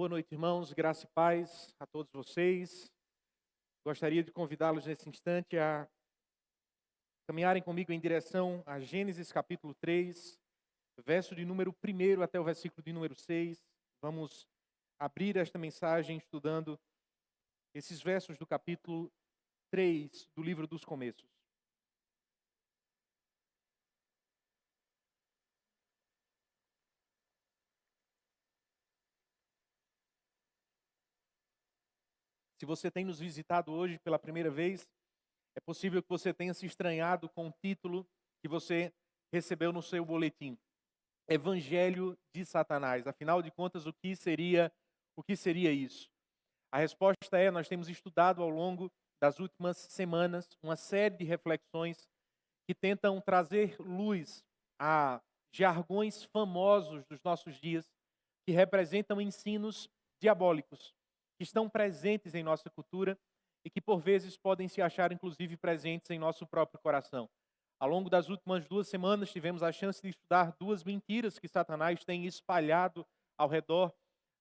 Boa noite, irmãos. Graça e paz a todos vocês. Gostaria de convidá-los nesse instante a caminharem comigo em direção a Gênesis capítulo 3, verso de número 1 até o versículo de número 6. Vamos abrir esta mensagem estudando esses versos do capítulo 3 do livro dos Começos. Se você tem nos visitado hoje pela primeira vez, é possível que você tenha se estranhado com o título que você recebeu no seu boletim. Evangelho de Satanás. Afinal de contas, o que seria isso? A resposta é: nós temos estudado ao longo das últimas semanas uma série de reflexões que tentam trazer luz a jargões famosos dos nossos dias, que representam ensinos diabólicos, que estão presentes em nossa cultura e que por vezes podem se achar inclusive presentes em nosso próprio coração. Ao longo das últimas 2 semanas tivemos a chance de estudar 2 mentiras que Satanás tem espalhado ao redor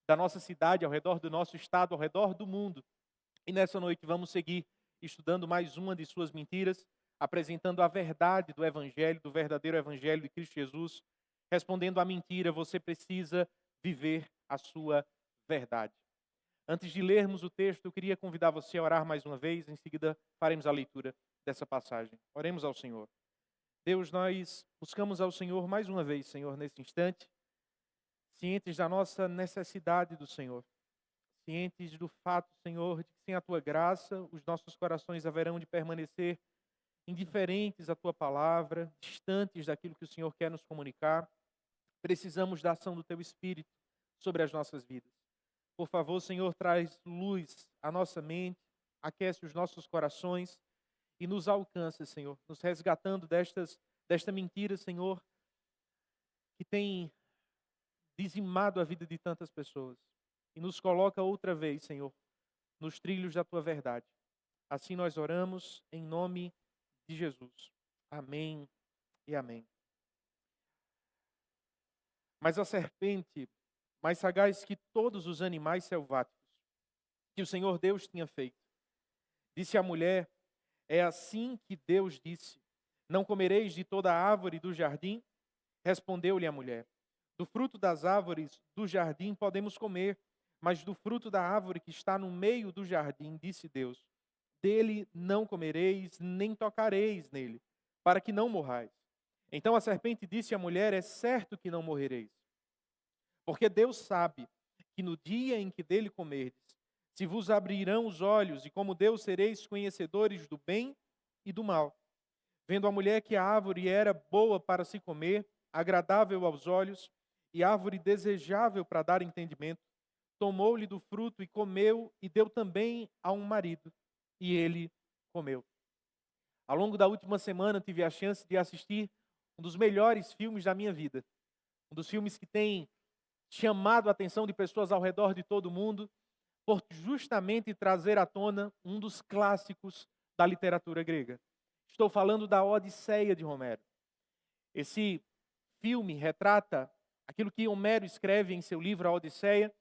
da nossa cidade, ao redor do nosso estado, ao redor do mundo. E nessa noite vamos seguir estudando mais uma de suas mentiras, apresentando a verdade do Evangelho, do verdadeiro Evangelho de Cristo Jesus. Respondendo à mentira, você precisa viver a sua verdade. Antes de lermos o texto, eu queria convidar você a orar mais uma vez, em seguida faremos a leitura dessa passagem. Oremos ao Senhor. Deus, nós buscamos ao Senhor mais uma vez, Senhor, nesse instante, cientes da nossa necessidade do Senhor, cientes do fato, Senhor, de que sem a Tua graça, os nossos corações haverão de permanecer indiferentes à Tua palavra, distantes daquilo que o Senhor quer nos comunicar. Precisamos da ação do Teu Espírito sobre as nossas vidas. Por favor, Senhor, traz luz à nossa mente, aquece os nossos corações e nos alcança, Senhor, nos resgatando desta mentira, Senhor, que tem dizimado a vida de tantas pessoas. E nos coloca outra vez, Senhor, nos trilhos da Tua verdade. Assim nós oramos em nome de Jesus. Amém e amém. Mas a serpente, mais sagaz que todos os animais selváticos que o Senhor Deus tinha feito, disse à mulher: é assim que Deus disse: não comereis de toda a árvore do jardim? Respondeu-lhe a mulher: do fruto das árvores do jardim podemos comer, mas do fruto da árvore que está no meio do jardim, disse Deus: dele não comereis, nem tocareis nele, para que não morrais. Então a serpente disse à mulher: é certo que não morrereis. Porque Deus sabe que no dia em que dele comerdes, se vos abrirão os olhos, e como Deus sereis conhecedores do bem e do mal. Vendo a mulher que a árvore era boa para se comer, agradável aos olhos, e árvore desejável para dar entendimento, tomou-lhe do fruto e comeu, e deu também a um marido, e ele comeu. Ao longo da última semana, tive a chance de assistir um dos melhores filmes da minha vida. Um dos filmes que tem chamado a atenção de pessoas ao redor de todo o mundo, por justamente trazer à tona um dos clássicos da literatura grega. Estou falando da Odisseia de Homero. Esse filme retrata aquilo que Homero escreve em seu livro A Odisseia,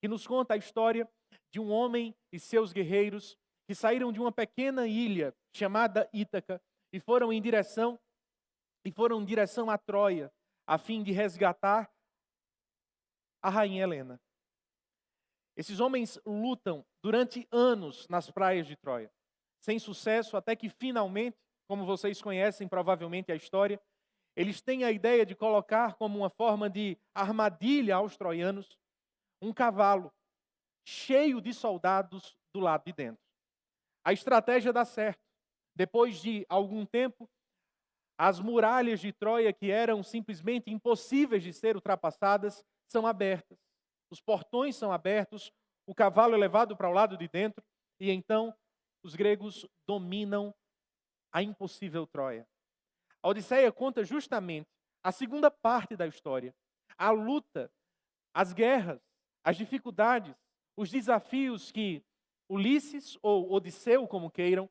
que nos conta a história de um homem e seus guerreiros que saíram de uma pequena ilha chamada Ítaca e foram em direção a Troia, a fim de resgatar a rainha Helena. Esses homens lutam durante anos nas praias de Troia, sem sucesso, até que finalmente, como vocês conhecem provavelmente a história, eles têm a ideia de colocar como uma forma de armadilha aos troianos um cavalo cheio de soldados do lado de dentro. A estratégia dá certo. Depois de algum tempo, as muralhas de Troia, que eram simplesmente impossíveis de ser ultrapassadas, são abertas. Os portões são abertos, o cavalo é levado para o lado de dentro, e então os gregos dominam a impossível Troia. A Odisseia conta justamente a segunda parte da história, a luta, as guerras, as dificuldades, os desafios que Ulisses, ou Odisseu, como queiram,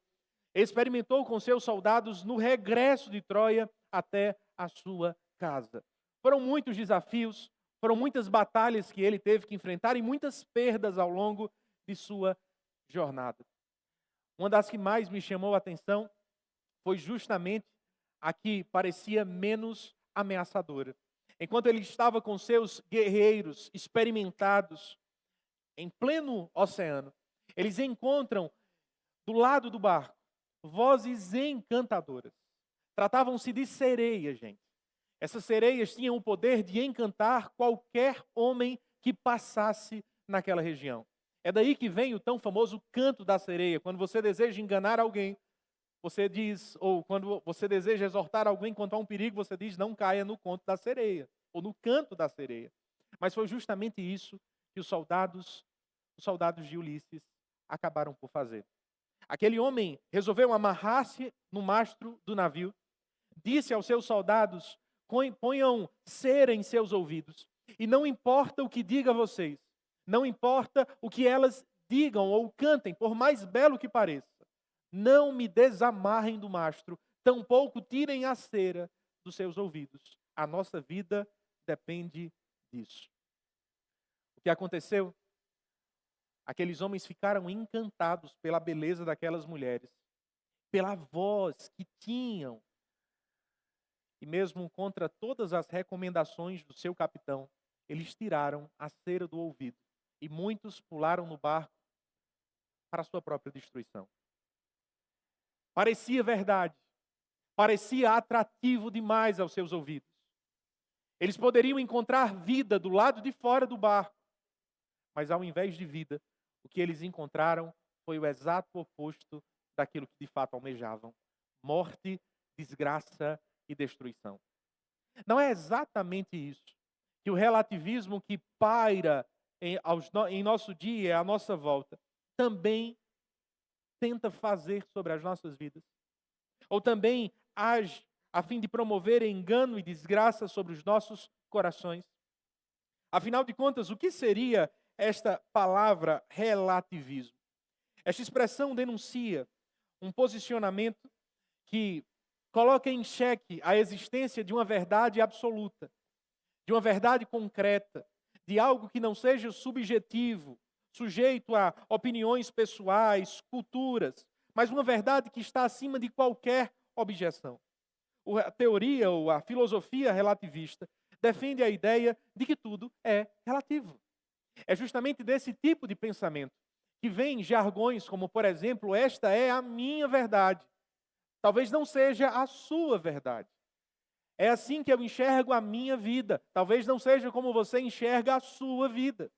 experimentou com seus soldados no regresso de Troia até a sua casa. Foram muitos desafios, Foram muitas batalhas que ele teve que enfrentar e muitas perdas ao longo de sua jornada. Uma das que mais me chamou a atenção foi justamente a que parecia menos ameaçadora. Enquanto ele estava com seus guerreiros experimentados em pleno oceano, eles encontram do lado do barco vozes encantadoras. Tratavam-se de sereias, gente. Essas sereias tinham o poder de encantar qualquer homem que passasse naquela região. É daí que vem o tão famoso canto da sereia. Quando você deseja enganar alguém, você diz, ou quando você deseja exortar alguém quanto a um perigo, você diz, não caia no conto da sereia, ou no canto da sereia. Mas foi justamente isso que os soldados de Ulisses acabaram por fazer. Aquele homem resolveu amarrar-se no mastro do navio, disse aos seus soldados, ponham cera em seus ouvidos, e não importa o que diga a vocês, não importa o que elas digam ou cantem, por mais belo que pareça, não me desamarrem do mastro, tampouco tirem a cera dos seus ouvidos. A nossa vida depende disso. O que aconteceu? Aqueles homens ficaram encantados pela beleza daquelas mulheres, pela voz que tinham. E mesmo contra todas as recomendações do seu capitão, eles tiraram a cera do ouvido. E muitos pularam no barco para a sua própria destruição. Parecia verdade, parecia atrativo demais aos seus ouvidos. Eles poderiam encontrar vida do lado de fora do barco, mas ao invés de vida, o que eles encontraram foi o exato oposto daquilo que de fato almejavam: morte, desgraça e destruição. Não é exatamente isso que o relativismo que paira em nosso dia, à nossa volta, também tenta fazer sobre as nossas vidas? Ou também age a fim de promover engano e desgraça sobre os nossos corações? Afinal de contas, o que seria esta palavra relativismo? Esta expressão denuncia um posicionamento que coloca em xeque a existência de uma verdade absoluta, de uma verdade concreta, de algo que não seja subjetivo, sujeito a opiniões pessoais, culturas, mas uma verdade que está acima de qualquer objeção. A teoria ou a filosofia relativista defende a ideia de que tudo é relativo. É justamente desse tipo de pensamento que vem jargões como, por exemplo, esta é a minha verdade. Talvez não seja a sua verdade. É assim que eu enxergo a minha vida. Talvez não seja como você enxerga a sua vida.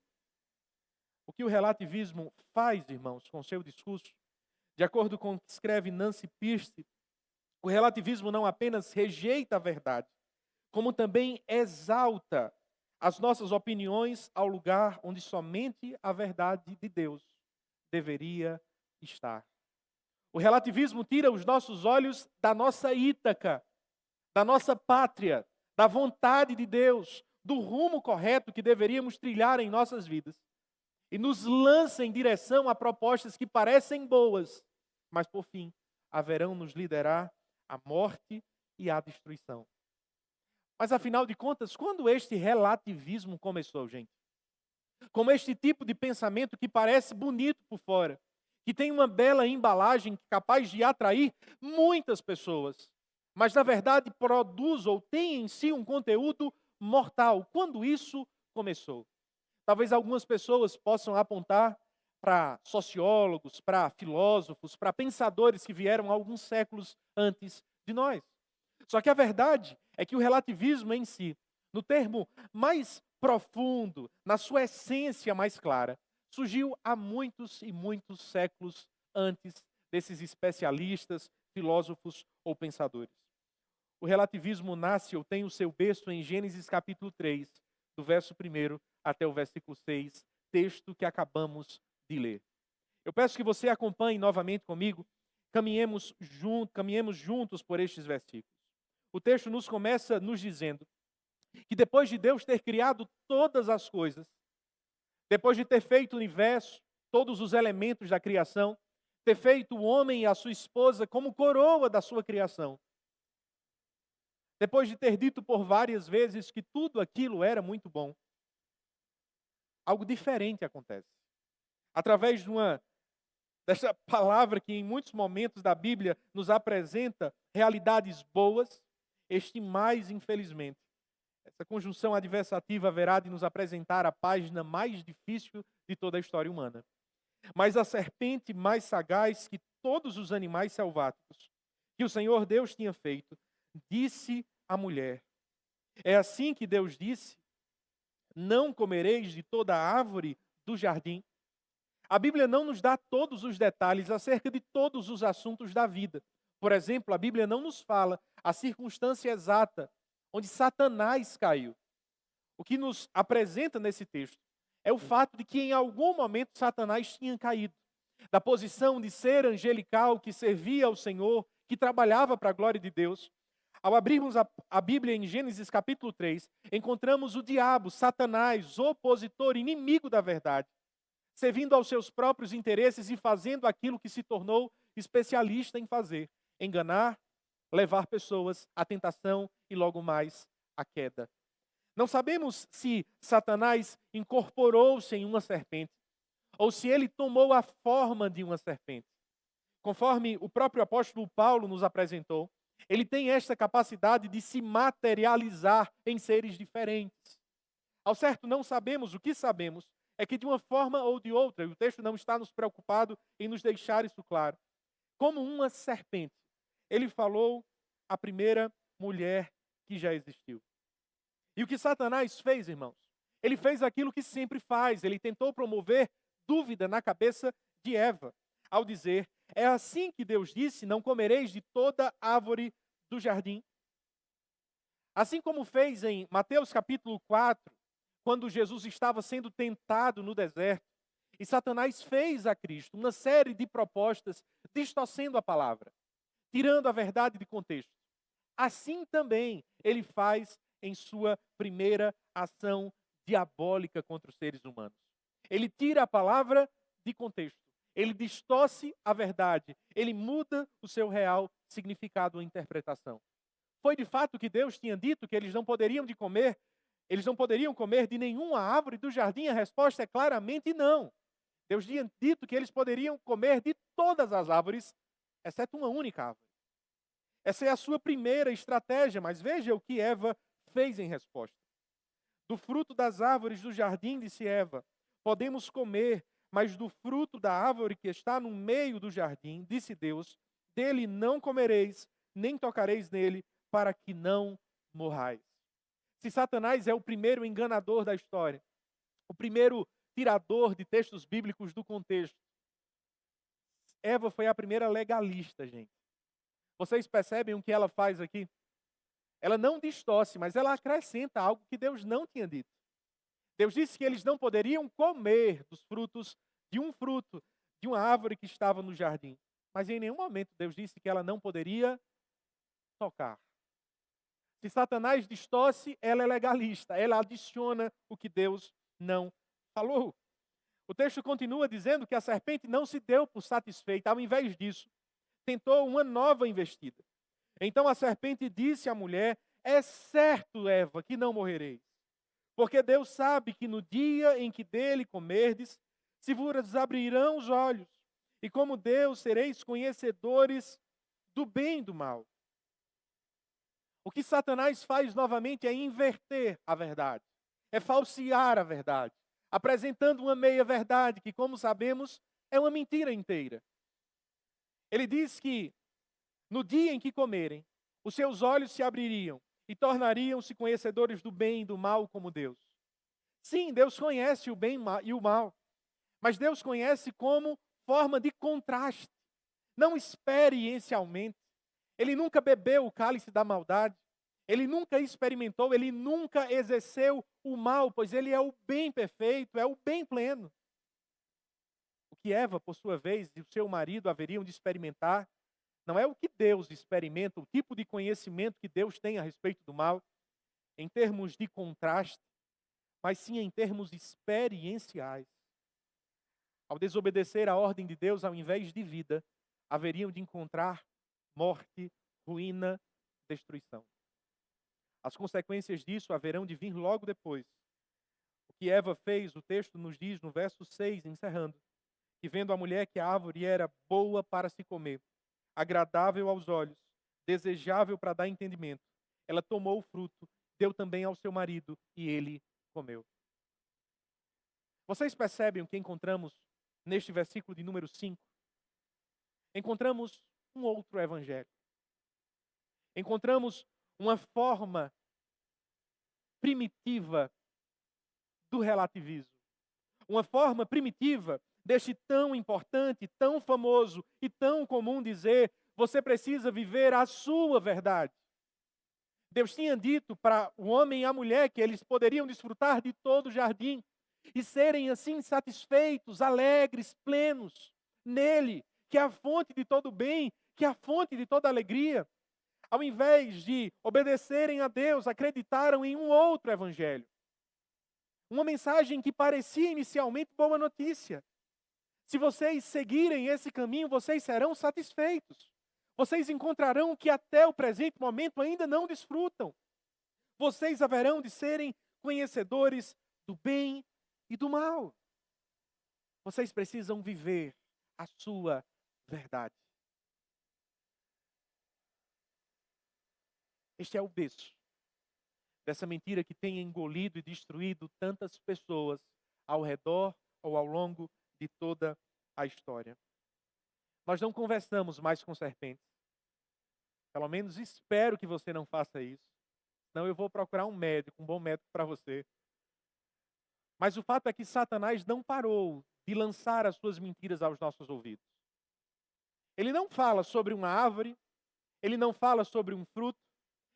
O que o relativismo faz, irmãos, com seu discurso, de acordo com o que escreve Nancy Pearce, o relativismo não apenas rejeita a verdade, como também exalta as nossas opiniões ao lugar onde somente a verdade de Deus deveria estar. O relativismo tira os nossos olhos da nossa Ítaca, da nossa pátria, da vontade de Deus, do rumo correto que deveríamos trilhar em nossas vidas, e nos lança em direção a propostas que parecem boas, mas por fim haverão nos liderar à morte e à destruição. Mas afinal de contas, quando este relativismo começou, gente? Como este tipo de pensamento que parece bonito por fora, que tem uma bela embalagem capaz de atrair muitas pessoas, mas na verdade produz ou tem em si um conteúdo mortal. Quando isso começou? Talvez algumas pessoas possam apontar para sociólogos, para filósofos, para pensadores que vieram alguns séculos antes de nós. Só que a verdade é que o relativismo em si, no termo mais profundo, na sua essência mais clara, surgiu há muitos e muitos séculos antes desses especialistas, filósofos ou pensadores. O relativismo nasce ou tem o seu berço em Gênesis capítulo 3, do verso 1 até o versículo 6, texto que acabamos de ler. Eu peço que você acompanhe novamente comigo, caminhemos juntos por estes versículos. O texto nos começa nos dizendo que depois de Deus ter criado todas as coisas, depois de ter feito o universo, todos os elementos da criação, ter feito o homem e a sua esposa como coroa da sua criação, depois de ter dito por várias vezes que tudo aquilo era muito bom, algo diferente acontece. Através dessa palavra que em muitos momentos da Bíblia nos apresenta realidades boas, este mais, infelizmente, essa conjunção adversativa haverá de nos apresentar a página mais difícil de toda a história humana. Mas a serpente mais sagaz que todos os animais selváticos que o Senhor Deus tinha feito, disse à mulher: é assim que Deus disse: não comereis de toda a árvore do jardim. A Bíblia não nos dá todos os detalhes acerca de todos os assuntos da vida. Por exemplo, a Bíblia não nos fala a circunstância exata onde Satanás caiu. O que nos apresenta nesse texto é o fato de que em algum momento Satanás tinha caído da posição de ser angelical que servia ao Senhor, que trabalhava para a glória de Deus. Ao abrirmos a Bíblia em Gênesis capítulo 3, encontramos o diabo, Satanás, opositor, inimigo da verdade, servindo aos seus próprios interesses e fazendo aquilo que se tornou especialista em fazer: enganar, levar pessoas à tentação e logo mais à queda. Não sabemos se Satanás incorporou-se em uma serpente ou se ele tomou a forma de uma serpente. Conforme o próprio apóstolo Paulo nos apresentou, ele tem esta capacidade de se materializar em seres diferentes. Ao certo, não sabemos. O que sabemos é que de uma forma ou de outra, e o texto não está nos preocupado em nos deixar isso claro, como uma serpente, ele falou à primeira mulher que já existiu. E o que Satanás fez, irmãos? Ele fez aquilo que sempre faz. Ele tentou promover dúvida na cabeça de Eva, ao dizer: é assim que Deus disse, não comereis de toda árvore do jardim. Assim como fez em Mateus capítulo 4, quando Jesus estava sendo tentado no deserto, e Satanás fez a Cristo uma série de propostas distorcendo a palavra, tirando a verdade de contexto. Assim também ele faz em sua primeira ação diabólica contra os seres humanos. Ele tira a palavra de contexto, ele distorce a verdade, ele muda o seu real significado ou interpretação. Foi de fato que Deus tinha dito que eles não poderiam comer de nenhuma árvore do jardim? A resposta é claramente não. Deus tinha dito que eles poderiam comer de todas as árvores, exceto uma única árvore. Essa é a sua primeira estratégia, mas veja o que Eva fez em resposta. Do fruto das árvores do jardim, disse Eva, podemos comer, mas do fruto da árvore que está no meio do jardim, disse Deus, dele não comereis, nem tocareis nele, para que não morrais. Se Satanás é o primeiro enganador da história, o primeiro tirador de textos bíblicos do contexto, Eva foi a primeira legalista, gente. Vocês percebem o que ela faz aqui? Ela não distorce, mas ela acrescenta algo que Deus não tinha dito. Deus disse que eles não poderiam comer dos frutos de um fruto de uma árvore que estava no jardim. Mas em nenhum momento Deus disse que ela não poderia tocar. Se Satanás distorce, ela é legalista. Ela adiciona o que Deus não falou. O texto continua dizendo que a serpente não se deu por satisfeita. Ao invés disso, tentou uma nova investida. Então a serpente disse à mulher: é certo, Eva, que não morrereis. Porque Deus sabe que no dia em que dele comerdes, se vos abrirão os olhos. E como Deus, sereis conhecedores do bem e do mal. O que Satanás faz novamente é inverter a verdade. É falsear a verdade. Apresentando uma meia-verdade que, como sabemos, é uma mentira inteira. Ele diz que no dia em que comerem, os seus olhos se abririam e tornariam-se conhecedores do bem e do mal como Deus. Sim, Deus conhece o bem e o mal, mas Deus conhece como forma de contraste, não experiencialmente. Ele nunca bebeu o cálice da maldade, ele nunca experimentou, ele nunca exerceu o mal, pois ele é o bem perfeito, é o bem pleno. O que Eva, por sua vez, e o seu marido haveriam de experimentar, não é o que Deus experimenta, o tipo de conhecimento que Deus tem a respeito do mal, em termos de contraste, mas sim em termos experienciais. Ao desobedecer à ordem de Deus, ao invés de vida, haveriam de encontrar morte, ruína, destruição. As consequências disso haverão de vir logo depois. O que Eva fez, o texto nos diz no verso 6, encerrando, que vendo a mulher que a árvore era boa para se comer, agradável aos olhos, desejável para dar entendimento, ela tomou o fruto, deu também ao seu marido e ele comeu. Vocês percebem o que encontramos neste versículo de número 5? Encontramos um outro evangelho. Encontramos uma forma primitiva do relativismo. Uma forma primitiva deste tão importante, tão famoso e tão comum dizer: você precisa viver a sua verdade. Deus tinha dito para o homem e a mulher que eles poderiam desfrutar de todo o jardim e serem assim satisfeitos, alegres, plenos nele, que é a fonte de todo bem, que é a fonte de toda alegria. Ao invés de obedecerem a Deus, acreditaram em um outro evangelho. Uma mensagem que parecia inicialmente boa notícia. Se vocês seguirem esse caminho, vocês serão satisfeitos. Vocês encontrarão o que até o presente momento ainda não desfrutam. Vocês haverão de serem conhecedores do bem e do mal. Vocês precisam viver a sua verdade. Este é o berço dessa mentira que tem engolido e destruído tantas pessoas ao redor ou ao longo de toda a história. Nós não conversamos mais com serpentes. Pelo menos espero que você não faça isso. Senão eu vou procurar um médico, um bom médico para você. Mas o fato é que Satanás não parou de lançar as suas mentiras aos nossos ouvidos. Ele não fala sobre uma árvore, ele não fala sobre um fruto,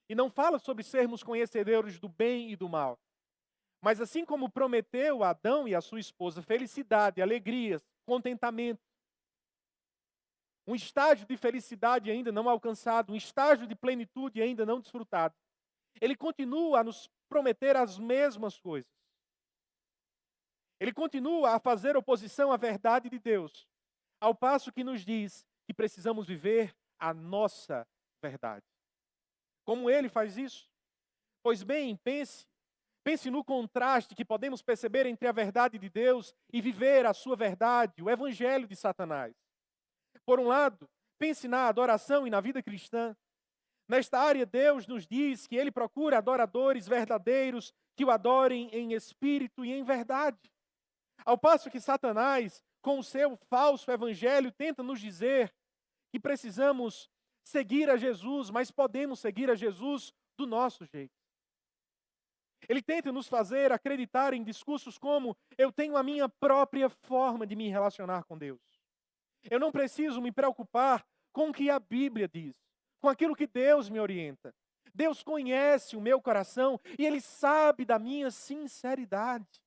e não fala sobre sermos conhecedores do bem e do mal. Mas assim como prometeu a Adão e a sua esposa felicidade, alegrias, contentamento, um estágio de felicidade ainda não alcançado, um estágio de plenitude ainda não desfrutado, ele continua a nos prometer as mesmas coisas. Ele continua a fazer oposição à verdade de Deus, ao passo que nos diz que precisamos viver a nossa verdade. Como ele faz isso? Pois bem, pense no contraste que podemos perceber entre a verdade de Deus e viver a sua verdade, o evangelho de Satanás. Por um lado, pense na adoração e na vida cristã. Nesta área, Deus nos diz que ele procura adoradores verdadeiros que o adorem em espírito e em verdade. Ao passo que Satanás, com o seu falso evangelho, tenta nos dizer que precisamos seguir a Jesus, mas podemos seguir a Jesus do nosso jeito. Ele tenta nos fazer acreditar em discursos como: eu tenho a minha própria forma de me relacionar com Deus. Eu não preciso me preocupar com o que a Bíblia diz, com aquilo que Deus me orienta. Deus conhece o meu coração e Ele sabe da minha sinceridade.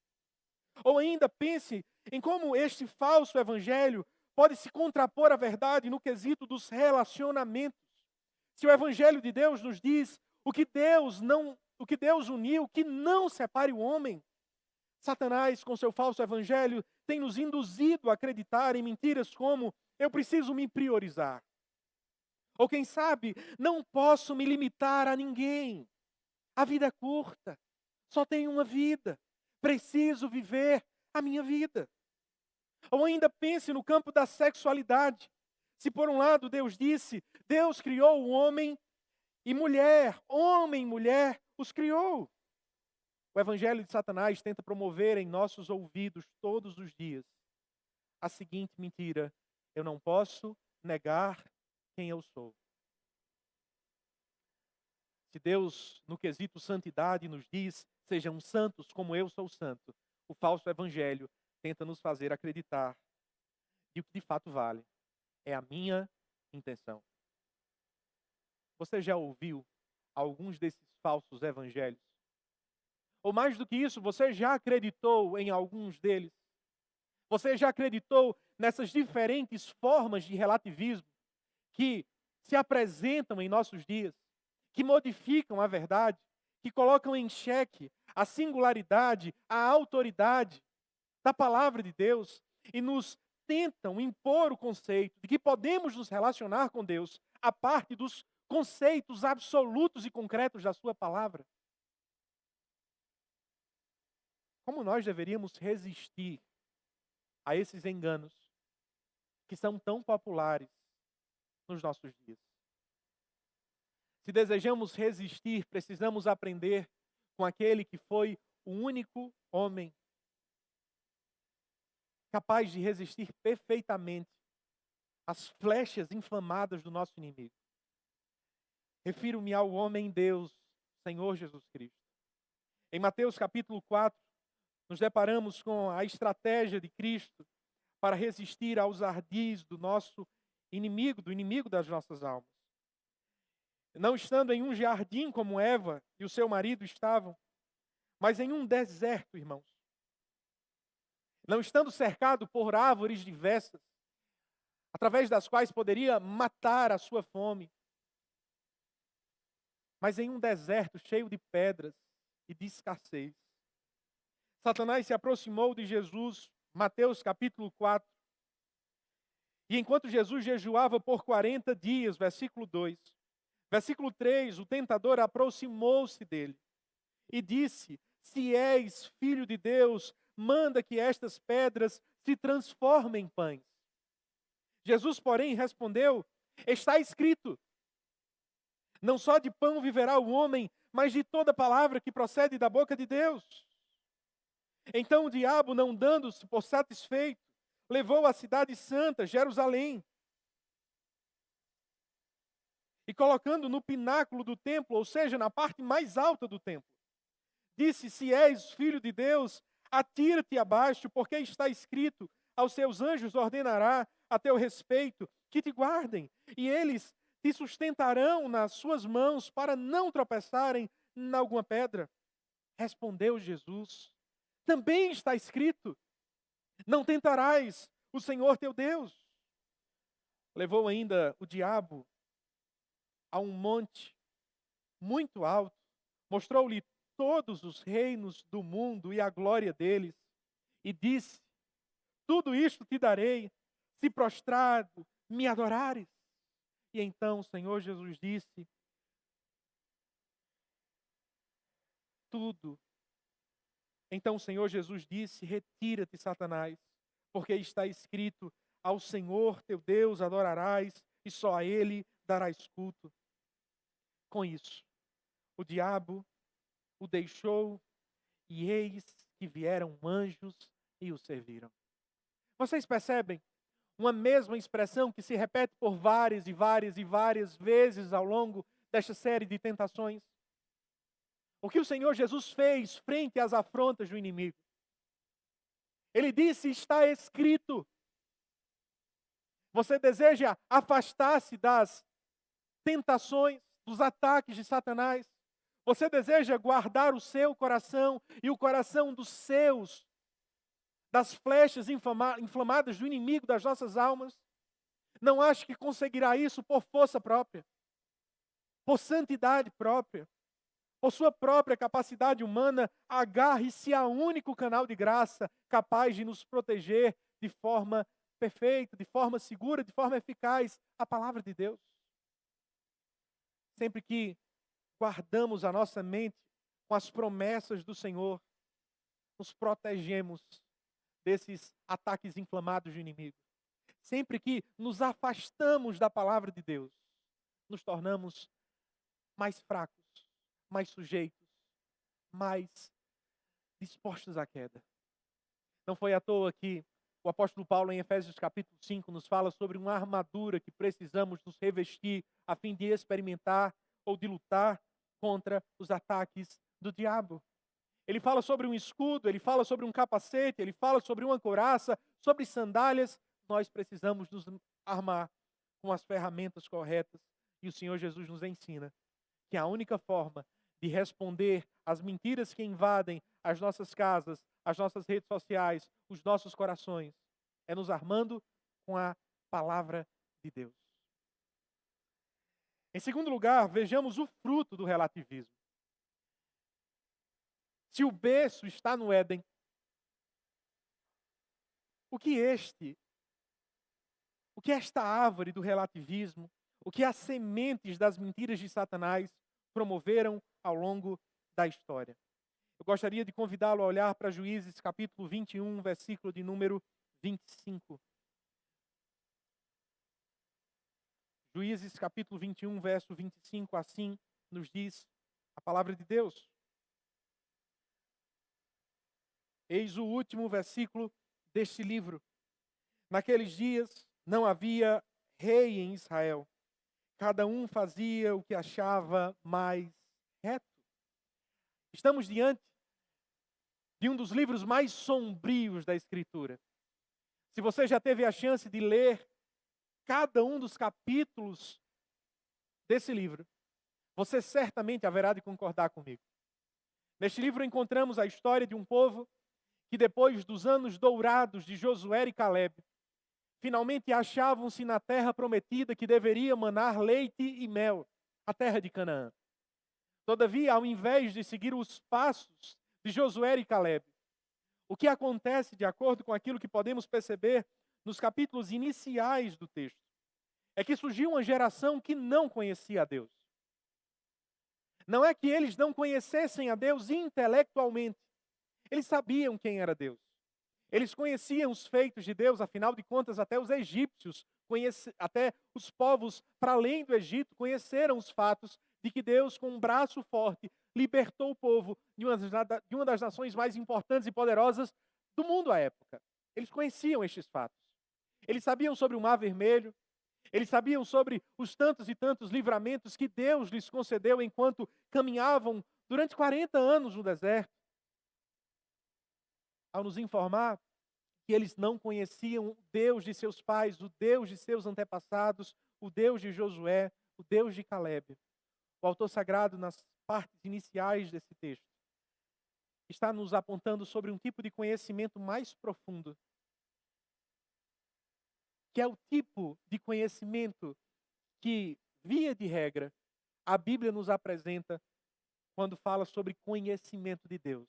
Ou ainda pense em como este falso evangelho pode se contrapor à verdade no quesito dos relacionamentos. Se o evangelho de Deus nos diz o que Deus uniu, que não separe o homem, Satanás, com seu falso evangelho, tem nos induzido a acreditar em mentiras como: eu preciso me priorizar. Ou quem sabe, não posso me limitar a ninguém. A vida é curta, só tenho uma vida. Preciso viver a minha vida. Ou ainda pense no campo da sexualidade. Se por um lado Deus disse, Deus criou o homem e mulher, homem e mulher os criou. O evangelho de Satanás tenta promover em nossos ouvidos todos os dias a seguinte mentira: eu não posso negar quem eu sou. Se Deus, no quesito santidade, nos diz, sejam santos como eu sou santo, o falso evangelho tenta nos fazer acreditar que o que de fato vale é a minha intenção. Você já ouviu alguns desses falsos evangelhos? Ou mais do que isso, você já acreditou em alguns deles? Você já acreditou nessas diferentes formas de relativismo que se apresentam em nossos dias, que modificam a verdade, que colocam em xeque a singularidade, a autoridade da palavra de Deus e nos tentam impor o conceito de que podemos nos relacionar com Deus a parte dos conceitos absolutos e concretos da sua palavra? como nós deveríamos resistir a esses enganos que são tão populares nos nossos dias. Se desejamos resistir, precisamos aprender com aquele que foi o único homem capaz de resistir perfeitamente às flechas inflamadas do nosso inimigo. Refiro-me ao homem Deus, Senhor Jesus Cristo. Em Mateus capítulo 4, nos deparamos com a estratégia de Cristo para resistir aos ardis do nosso inimigo, do inimigo das nossas almas. Não estando em um jardim como Eva e o seu marido estavam, mas em um deserto, irmãos. Não estando cercado por árvores diversas, através das quais poderia matar a sua fome, mas em um deserto cheio de pedras e de escassez. Satanás se aproximou de Jesus, Mateus capítulo 4. E enquanto Jesus jejuava por 40 dias, versículo 2. Versículo 3, o tentador aproximou-se dele e disse: se és filho de Deus, manda que estas pedras se transformem em pães. Jesus, porém, respondeu: está escrito, não só de pão viverá o homem, mas de toda palavra que procede da boca de Deus. Então o diabo, não dando-se por satisfeito, levou a cidade santa, Jerusalém, e colocando no pináculo do templo, ou seja, na parte mais alta do templo, disse: se és filho de Deus, atira-te abaixo, porque está escrito: aos seus anjos ordenará a teu respeito que te guardem, e eles te sustentarão nas suas mãos para não tropeçarem em alguma pedra. Respondeu Jesus: também está escrito: não tentarás o Senhor teu Deus. Levou ainda o diabo a um monte muito alto, mostrou-lhe todos os reinos do mundo e a glória deles, e disse: tudo isto te darei, se prostrado me adorares. E então o Senhor Jesus disse: tudo. Então o Senhor Jesus disse: retira-te, Satanás, porque está escrito: ao Senhor teu Deus adorarás, e só a Ele darás culto. Com isso, o diabo o deixou, e eis que vieram anjos e o serviram. Vocês percebem? Uma mesma expressão que se repete por várias e várias e várias vezes ao longo desta série de tentações. O que o Senhor Jesus fez frente às afrontas do inimigo? Ele disse: está escrito. Você deseja afastar-se das tentações, dos ataques de Satanás? Você deseja guardar o seu coração e o coração dos seus das flechas inflamadas do inimigo das nossas almas? Não acha que conseguirá isso por força própria, por santidade própria, por sua própria capacidade humana? Agarre-se a único canal de graça capaz de nos proteger de forma perfeita, de forma segura, de forma eficaz: a palavra de Deus. Sempre que guardamos a nossa mente com as promessas do Senhor, nos protegemos desses ataques inflamados do inimigo. Sempre que nos afastamos da palavra de Deus, nos tornamos mais fracos, mais sujeitos, mais dispostos à queda. Não foi à toa que o apóstolo Paulo, em Efésios capítulo 5, nos fala sobre uma armadura que precisamos nos revestir a fim de experimentar ou de lutar contra os ataques do diabo. Ele fala sobre um escudo, ele fala sobre um capacete, ele fala sobre uma couraça, sobre sandálias. Nós precisamos nos armar com as ferramentas corretas. E o Senhor Jesus nos ensina que a única forma de responder às mentiras que invadem as nossas casas, as nossas redes sociais, os nossos corações, é nos armando com a palavra de Deus. Em segundo lugar, vejamos o fruto do relativismo. Se o berço está no Éden, o que esta árvore do relativismo, o que as sementes das mentiras de Satanás promoveram ao longo da história? Eu gostaria de convidá-lo a olhar para Juízes capítulo 21, versículo de número 25. Juízes capítulo 21, verso 25, assim nos diz a palavra de Deus. Eis o último versículo deste livro. Naqueles dias não havia rei em Israel. Cada um fazia o que achava mais reto. Estamos diante de um dos livros mais sombrios da Escritura. Se você já teve a chance de ler cada um dos capítulos desse livro, você certamente haverá de concordar comigo. Neste livro encontramos a história de um povo que depois dos anos dourados de Josué e Caleb, finalmente achavam-se na terra prometida que deveria manar leite e mel, a terra de Canaã. Todavia, ao invés de seguir os passos de Josué e Caleb, o que acontece, de acordo com aquilo que podemos perceber nos capítulos iniciais do texto, é que surgiu uma geração que não conhecia a Deus. Não é que eles não conhecessem a Deus intelectualmente. Eles sabiam quem era Deus. Eles conheciam os feitos de Deus, afinal de contas, até os egípcios, até os povos para além do Egito, conheceram os fatos de que Deus, com um braço forte, libertou o povo de uma das nações mais importantes e poderosas do mundo à época. Eles conheciam estes fatos. Eles sabiam sobre o Mar Vermelho. Eles sabiam sobre os tantos e tantos livramentos que Deus lhes concedeu enquanto caminhavam durante 40 anos no deserto. Ao nos informar que eles não conheciam o Deus de seus pais, o Deus de seus antepassados, o Deus de Josué, o Deus de Caleb. O autor sagrado, nas partes iniciais desse texto, está nos apontando sobre um tipo de conhecimento mais profundo, que é o tipo de conhecimento que, via de regra, a Bíblia nos apresenta quando fala sobre conhecimento de Deus.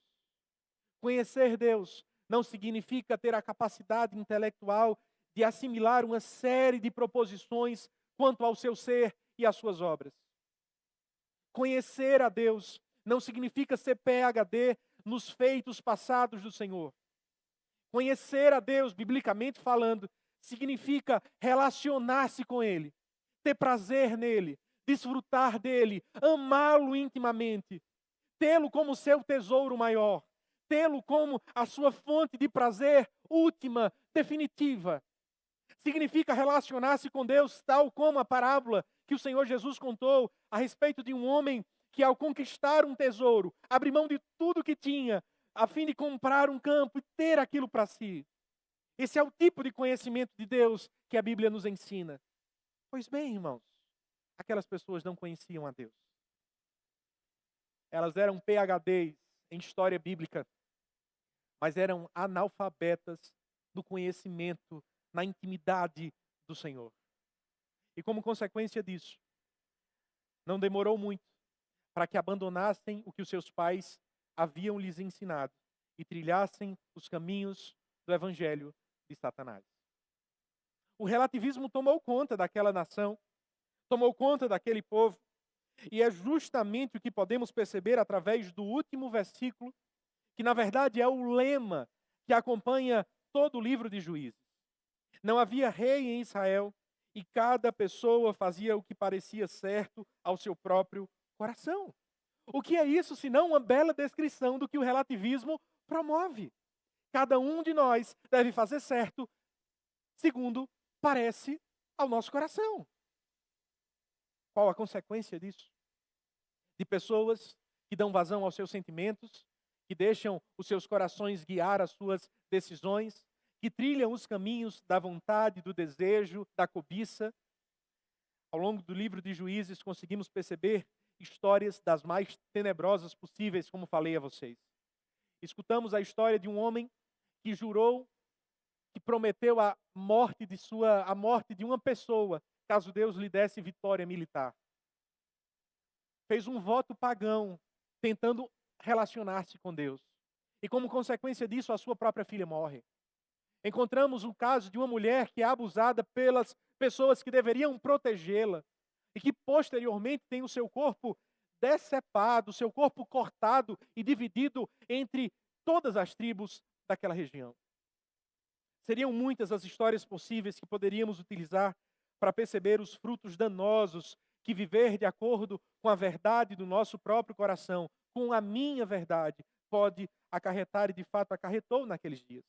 Conhecer Deus não significa ter a capacidade intelectual de assimilar uma série de proposições quanto ao seu ser e às suas obras. Conhecer a Deus não significa ser PhD nos feitos passados do Senhor. Conhecer a Deus, biblicamente falando, significa relacionar-se com Ele, ter prazer nele, desfrutar dele, amá-lo intimamente, tê-lo como seu tesouro maior, tê-lo como a sua fonte de prazer última, definitiva. Significa relacionar-se com Deus, tal como a parábola que o Senhor Jesus contou a respeito de um homem que, ao conquistar um tesouro, abre mão de tudo que tinha, a fim de comprar um campo e ter aquilo para si. Esse é o tipo de conhecimento de Deus que a Bíblia nos ensina. Pois bem, irmãos, aquelas pessoas não conheciam a Deus. Elas eram PhDs em história bíblica, mas eram analfabetas no conhecimento, na intimidade do Senhor. E como consequência disso, não demorou muito para que abandonassem o que os seus pais haviam lhes ensinado e trilhassem os caminhos do Evangelho de Satanás. O relativismo tomou conta daquela nação, tomou conta daquele povo, e é justamente o que podemos perceber através do último versículo, que na verdade é o lema que acompanha todo o livro de Juízes. Não havia rei em Israel, e cada pessoa fazia o que parecia certo ao seu próprio coração. O que é isso senão uma bela descrição do que o relativismo promove? Cada um de nós deve fazer certo segundo parece ao nosso coração. Qual a consequência disso? De pessoas que dão vazão aos seus sentimentos, que deixam os seus corações guiar as suas decisões, que trilham os caminhos da vontade, do desejo, da cobiça. Ao longo do livro de Juízes, conseguimos perceber histórias das mais tenebrosas possíveis, como falei a vocês. Escutamos a história de um homem que jurou, que prometeu a morte de uma pessoa, caso Deus lhe desse vitória militar. Fez um voto pagão, tentando relacionar-se com Deus. E como consequência disso, a sua própria filha morre. Encontramos o caso de uma mulher que é abusada pelas pessoas que deveriam protegê-la e que posteriormente tem o seu corpo decepado, o seu corpo cortado e dividido entre todas as tribos daquela região. Seriam muitas as histórias possíveis que poderíamos utilizar para perceber os frutos danosos que viver de acordo com a verdade do nosso próprio coração, com a minha verdade, pode acarretar e de fato acarretou naqueles dias.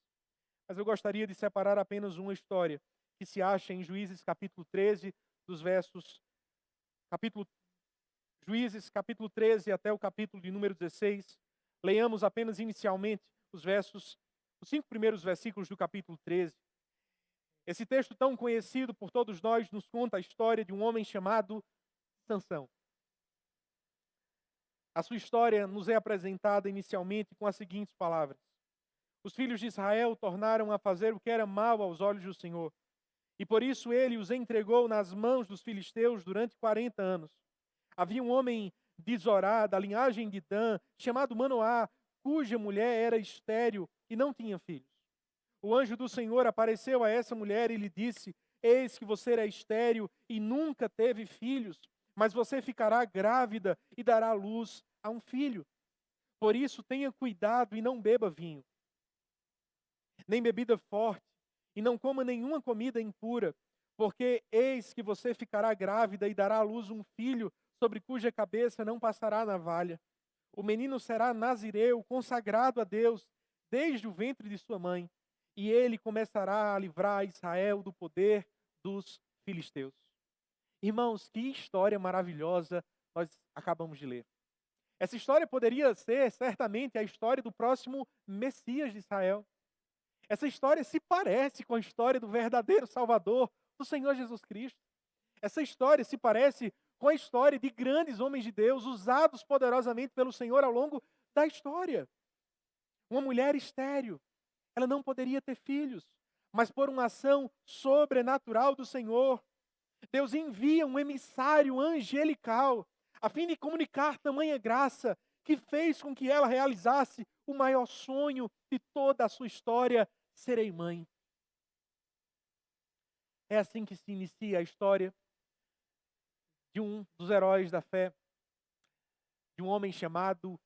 Mas eu gostaria de separar apenas uma história que se acha em Juízes capítulo 13, dos versos Juízes capítulo 13 até o capítulo de número 16. Leiamos apenas inicialmente os 5 primeiros versículos do capítulo 13. Esse texto tão conhecido por todos nós nos conta a história de um homem chamado Sansão. A sua história nos é apresentada inicialmente com as seguintes palavras: os filhos de Israel tornaram a fazer o que era mal aos olhos do Senhor, e por isso ele os entregou nas mãos dos filisteus durante 40 anos. Havia um homem de Zorá, da linhagem de Dan, chamado Manoá, cuja mulher era estéril e não tinha filhos. O anjo do Senhor apareceu a essa mulher e lhe disse: eis que você é estéril e nunca teve filhos, mas você ficará grávida e dará luz a um filho. Por isso tenha cuidado e não beba vinho, nem bebida forte, e não coma nenhuma comida impura, porque eis que você ficará grávida e dará à luz um filho, sobre cuja cabeça não passará navalha. O menino será nazireu, consagrado a Deus, desde o ventre de sua mãe, e ele começará a livrar Israel do poder dos filisteus. Irmãos, que história maravilhosa nós acabamos de ler. Essa história poderia ser, certamente, a história do próximo Messias de Israel. Essa história se parece com a história do verdadeiro Salvador, do Senhor Jesus Cristo. Essa história se parece com a história de grandes homens de Deus, usados poderosamente pelo Senhor ao longo da história. Uma mulher estéril, ela não poderia ter filhos, mas por uma ação sobrenatural do Senhor, Deus envia um emissário angelical, a fim de comunicar tamanha graça, que fez com que ela realizasse o maior sonho de toda a sua história: serei mãe. É assim que se inicia a história de um dos heróis da fé, de um homem chamado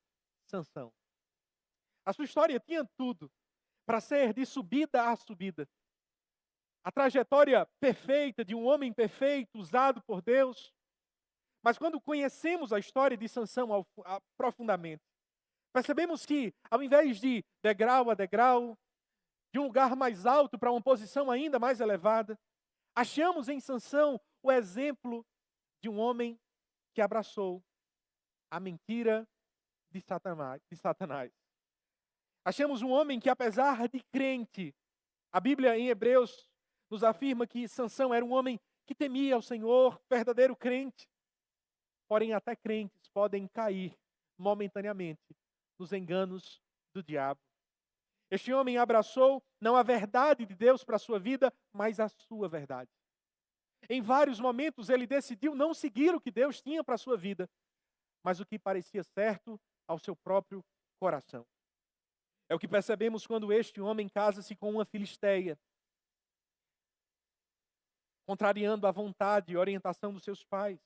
Sansão. A sua história tinha tudo para ser de subida a subida. A trajetória perfeita de um homem perfeito, usado por Deus. Mas quando conhecemos a história de Sansão profundamente, percebemos que, ao invés de degrau a degrau, de um lugar mais alto para uma posição ainda mais elevada, achamos em Sansão o exemplo de um homem que abraçou a mentira de Satanás. Achamos um homem que, apesar de crente, a Bíblia em Hebreus nos afirma que Sansão era um homem que temia ao Senhor, verdadeiro crente. Porém, até crentes podem cair momentaneamente nos enganos do diabo. Este homem abraçou não a verdade de Deus para a sua vida, mas a sua verdade. Em vários momentos ele decidiu não seguir o que Deus tinha para a sua vida, mas o que parecia certo ao seu próprio coração. É o que percebemos quando este homem casa-se com uma filisteia, contrariando a vontade e orientação dos seus pais.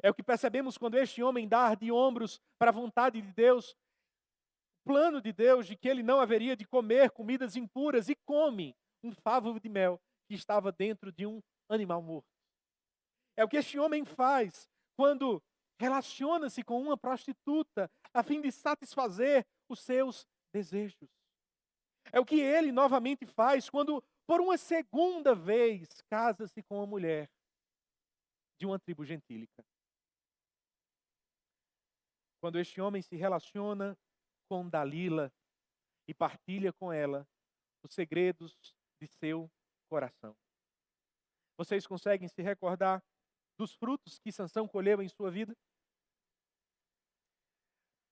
É o que percebemos quando este homem dá de ombros para a vontade de Deus, o plano de Deus de que ele não haveria de comer comidas impuras, e come um favo de mel que estava dentro de um animal morto. É o que este homem faz quando relaciona-se com uma prostituta a fim de satisfazer os seus desejos. É o que ele novamente faz quando, por uma segunda vez, casa-se com uma mulher de uma tribo gentílica. Quando este homem se relaciona com Dalila e partilha com ela os segredos de seu coração. Vocês conseguem se recordar dos frutos que Sansão colheu em sua vida?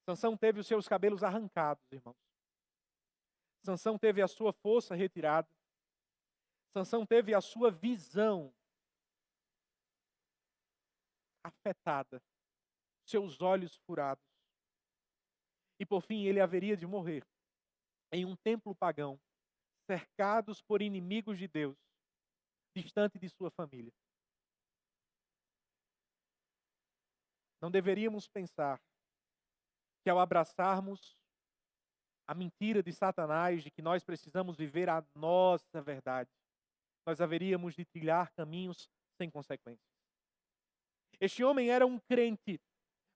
Sansão teve os seus cabelos arrancados, irmãos. Sansão teve a sua força retirada. Sansão teve a sua visão afetada, seus olhos furados. E por fim ele haveria de morrer em um templo pagão, cercados por inimigos de Deus, distante de sua família. Não deveríamos pensar que ao abraçarmos a mentira de Satanás de que nós precisamos viver a nossa verdade, nós haveríamos de trilhar caminhos sem consequências. Este homem era um crente,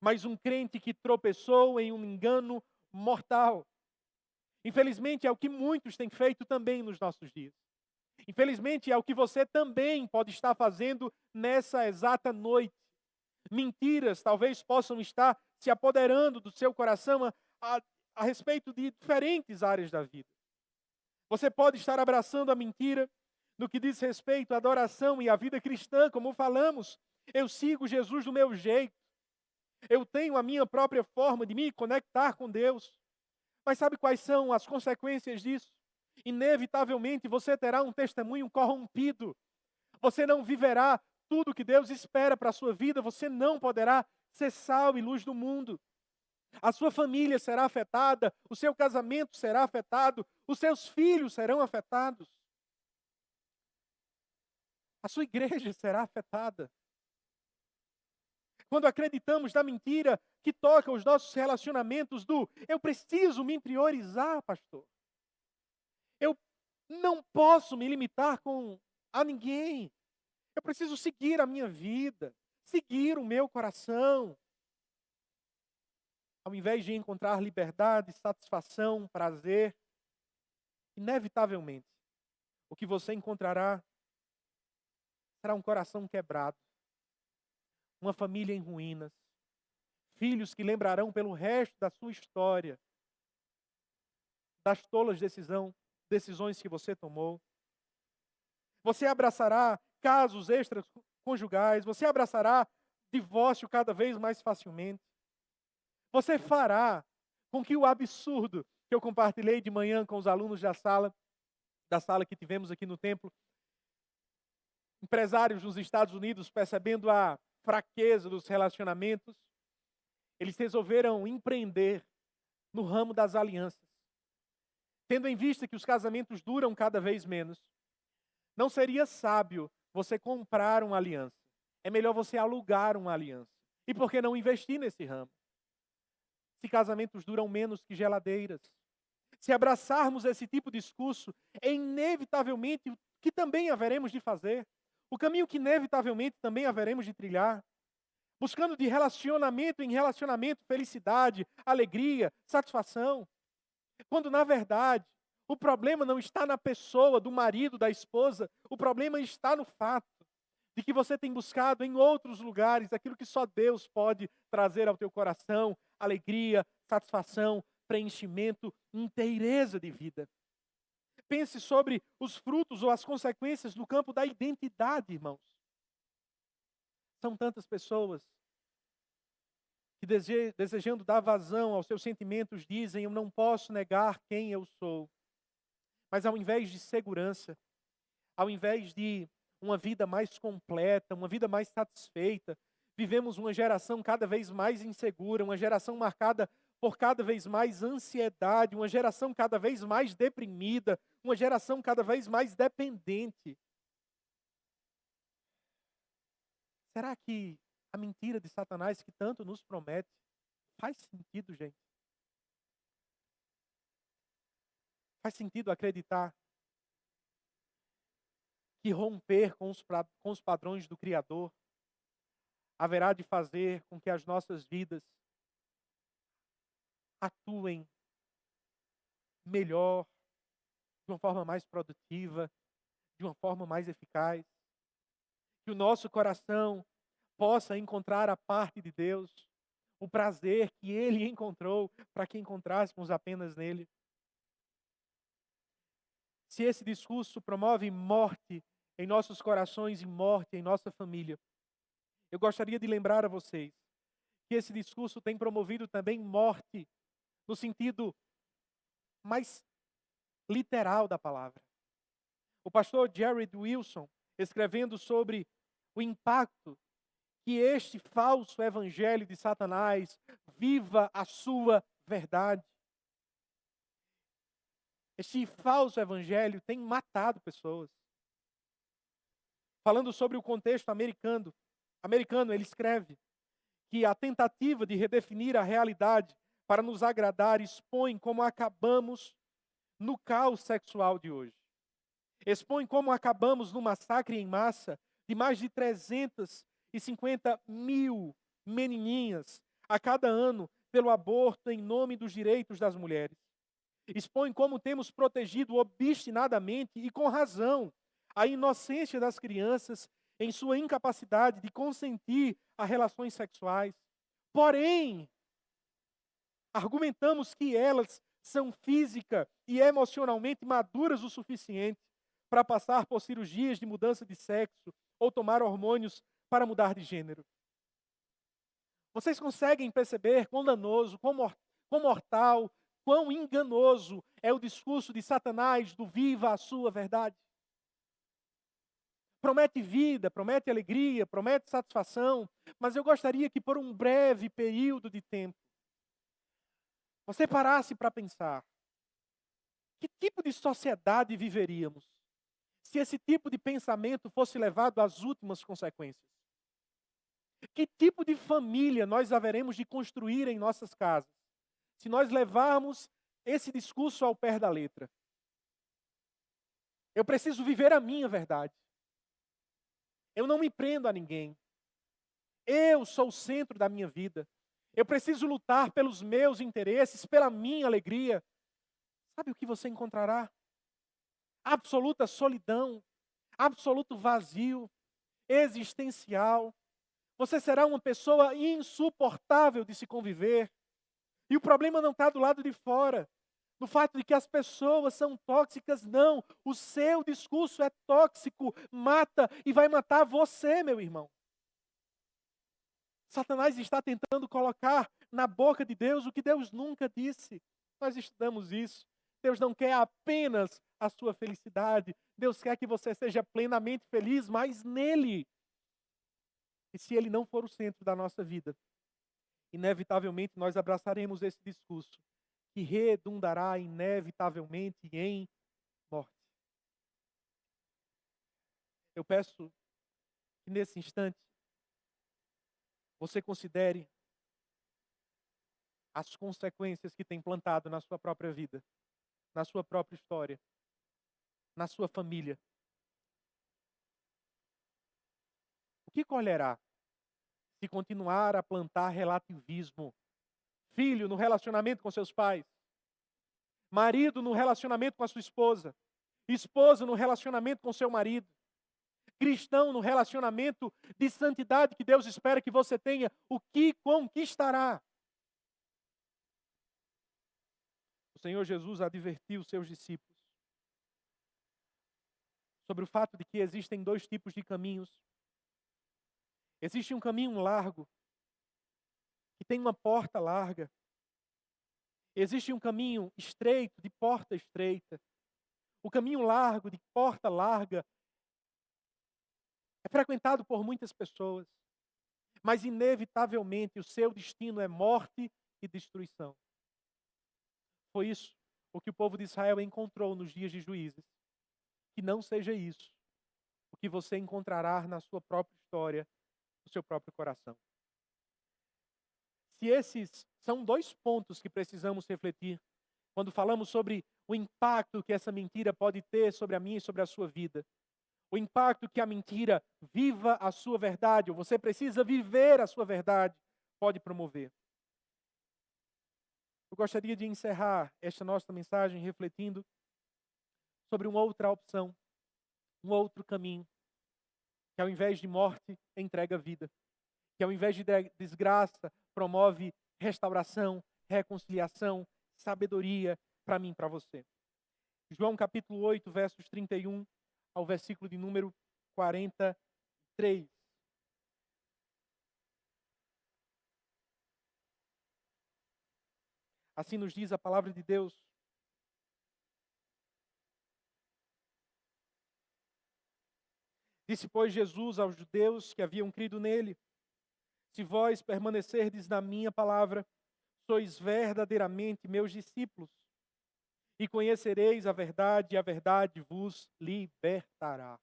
mas um crente que tropeçou em um engano mortal. Infelizmente, é o que muitos têm feito também nos nossos dias. Infelizmente, é o que você também pode estar fazendo nessa exata noite. Mentiras talvez possam estar se apoderando do seu coração a respeito de diferentes áreas da vida. Você pode estar abraçando a mentira no que diz respeito à adoração e à vida cristã, como falamos. Eu sigo Jesus do meu jeito. Eu tenho a minha própria forma de me conectar com Deus. Mas sabe quais são as consequências disso? Inevitavelmente você terá um testemunho corrompido. Você não viverá tudo que Deus espera para a sua vida. Você não poderá ser sal e luz do mundo. A sua família será afetada, o seu casamento será afetado, os seus filhos serão afetados. A sua igreja será afetada. Quando acreditamos na mentira que toca os nossos relacionamentos eu preciso me priorizar, pastor. Eu não posso me limitar a ninguém. Eu preciso seguir a minha vida, seguir o meu coração. Ao invés de encontrar liberdade, satisfação, prazer, inevitavelmente, o que você encontrará será um coração quebrado, uma família em ruínas, filhos que lembrarão pelo resto da sua história das tolas decisões que você tomou. Você abraçará casos extraconjugais, você abraçará divórcio cada vez mais facilmente. Você fará com que o absurdo que eu compartilhei de manhã com os alunos da sala que tivemos aqui no templo, empresários nos Estados Unidos percebendo a fraqueza dos relacionamentos, eles resolveram empreender no ramo das alianças. Tendo em vista que os casamentos duram cada vez menos, não seria sábio você comprar uma aliança. É melhor você alugar uma aliança. E por que não investir nesse ramo? Se casamentos duram menos que geladeiras. Se abraçarmos esse tipo de discurso, é inevitavelmente o que também haveremos de fazer. O caminho que inevitavelmente também haveremos de trilhar. Buscando de relacionamento em relacionamento felicidade, alegria, satisfação. Quando, na verdade, o problema não está na pessoa do marido, da esposa. O problema está no fato de que você tem buscado em outros lugares aquilo que só Deus pode trazer ao teu coração: alegria, satisfação, preenchimento, inteireza de vida. Pense sobre os frutos ou as consequências no campo da identidade, irmãos. São tantas pessoas que desejando dar vazão aos seus sentimentos dizem: eu não posso negar quem eu sou. Mas ao invés de segurança, ao invés de uma vida mais completa, uma vida mais satisfeita, vivemos uma geração cada vez mais insegura, uma geração marcada por cada vez mais ansiedade, uma geração cada vez mais deprimida, uma geração cada vez mais dependente. Será que a mentira de Satanás que tanto nos promete faz sentido, gente? Faz sentido acreditar que romper com os padrões do Criador haverá de fazer com que as nossas vidas atuem melhor, de uma forma mais produtiva, de uma forma mais eficaz? Que o nosso coração possa encontrar a parte de Deus, o prazer que Ele encontrou para que encontrássemos apenas nele. Se esse discurso promove morte em nossos corações e morte em nossa família, eu gostaria de lembrar a vocês que esse discurso tem promovido também morte no sentido mais literal da palavra. O pastor Jared Wilson, escrevendo sobre o impacto que este falso evangelho de Satanás viva a sua verdade. Este falso evangelho tem matado pessoas. Falando sobre o contexto americano, ele escreve que a tentativa de redefinir a realidade para nos agradar expõe como acabamos no caos sexual de hoje. Expõe como acabamos no massacre em massa de mais de 350 mil menininhas a cada ano pelo aborto em nome dos direitos das mulheres. Expõe como temos protegido obstinadamente e com razão a inocência das crianças em sua incapacidade de consentir a relações sexuais. Porém, argumentamos que elas são física e emocionalmente maduras o suficiente para passar por cirurgias de mudança de sexo ou tomar hormônios para mudar de gênero. Vocês conseguem perceber quão danoso, quão mortal, quão enganoso é o discurso de Satanás do viva a sua verdade? Promete vida, promete alegria, promete satisfação, mas eu gostaria que por um breve período de tempo você parasse para pensar: que tipo de sociedade viveríamos se esse tipo de pensamento fosse levado às últimas consequências? Que tipo de família nós haveremos de construir em nossas casas se nós levarmos esse discurso ao pé da letra? Eu preciso viver a minha verdade. Eu não me prendo a ninguém. Eu sou o centro da minha vida. Eu preciso lutar pelos meus interesses, pela minha alegria. Sabe o que você encontrará? Absoluta solidão, absoluto vazio existencial. Você será uma pessoa insuportável de se conviver. E o problema não está do lado de fora, no fato de que as pessoas são tóxicas, não. O seu discurso é tóxico, mata e vai matar você, meu irmão. Satanás está tentando colocar na boca de Deus o que Deus nunca disse. Nós estudamos isso. Deus não quer apenas a sua felicidade. Deus quer que você seja plenamente feliz, mas nele. E se ele não for o centro da nossa vida, inevitavelmente nós abraçaremos esse discurso, que redundará inevitavelmente em morte. Eu peço que nesse instante você considere as consequências que tem plantado na sua própria vida, na sua própria história, na sua família. O que colherá se continuar a plantar relativismo? Filho no relacionamento com seus pais, marido no relacionamento com a sua esposa, esposa no relacionamento com seu marido, cristão no relacionamento de santidade que Deus espera que você tenha, o que conquistará? O Senhor Jesus advertiu os seus discípulos sobre o fato de que existem dois tipos de caminhos. Existe um caminho largo, que tem uma porta larga. Existe um caminho estreito, de porta estreita. O caminho largo, de porta larga, é frequentado por muitas pessoas, mas inevitavelmente o seu destino é morte e destruição. Foi isso o que o povo de Israel encontrou nos dias de Juízes. Que não seja isso o que você encontrará na sua própria história, no seu próprio coração. Se esses são dois pontos que precisamos refletir quando falamos sobre o impacto que essa mentira pode ter sobre a minha e sobre a sua vida. O impacto que a mentira viva a sua verdade, ou você precisa viver a sua verdade, pode promover. Eu gostaria de encerrar esta nossa mensagem refletindo sobre uma outra opção, um outro caminho, que ao invés de morte, entrega vida. Que ao invés de desgraça, promove restauração, reconciliação, sabedoria para mim e para você. João capítulo 8, versos 31 ao versículo de número 43. Assim nos diz a palavra de Deus. Disse, pois, Jesus aos judeus que haviam crido nele: se vós permanecerdes na minha palavra, sois verdadeiramente meus discípulos, e conhecereis a verdade, e a verdade vos libertará.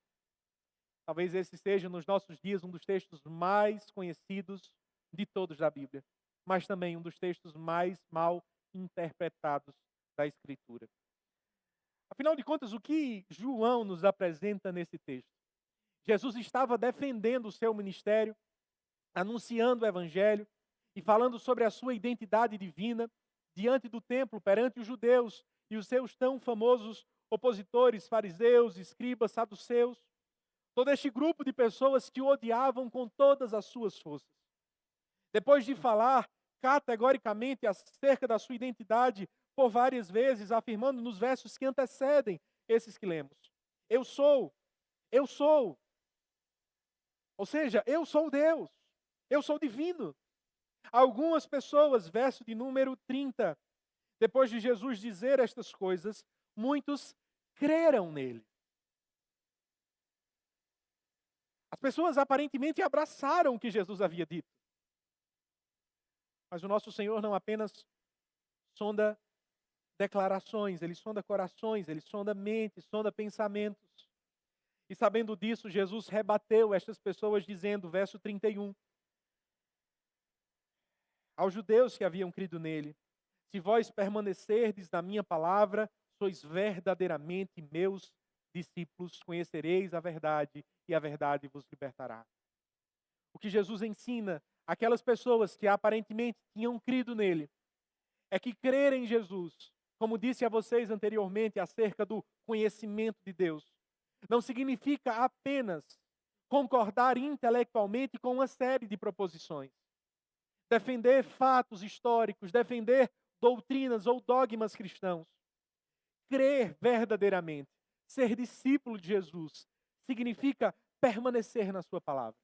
Talvez esse seja, nos nossos dias, um dos textos mais conhecidos de todos da Bíblia, mas também um dos textos mais mal interpretados da Escritura. Afinal de contas, o que João nos apresenta nesse texto? Jesus estava defendendo o seu ministério, anunciando o Evangelho e falando sobre a sua identidade divina diante do templo, perante os judeus e os seus tão famosos opositores, fariseus, escribas, saduceus. Todo este grupo de pessoas que o odiavam com todas as suas forças. Depois de falar categoricamente acerca da sua identidade por várias vezes, afirmando nos versos que antecedem esses que lemos: eu sou. Ou seja, eu sou Deus, eu sou divino. Algumas pessoas, verso de número 30, depois de Jesus dizer estas coisas, muitos creram nele. As pessoas aparentemente abraçaram o que Jesus havia dito. Mas o nosso Senhor não apenas sonda declarações, Ele sonda corações, Ele sonda mentes, sonda pensamentos. E sabendo disso, Jesus rebateu estas pessoas dizendo, verso 31, aos judeus que haviam crido nele: se vós permanecerdes na minha palavra, sois verdadeiramente meus discípulos, conhecereis a verdade e a verdade vos libertará. O que Jesus ensina àquelas pessoas que aparentemente tinham crido nele é que crer em Jesus, como disse a vocês anteriormente acerca do conhecimento de Deus, não significa apenas concordar intelectualmente com uma série de proposições, defender fatos históricos, defender doutrinas ou dogmas cristãos. Crer verdadeiramente, ser discípulo de Jesus, significa permanecer na sua palavra.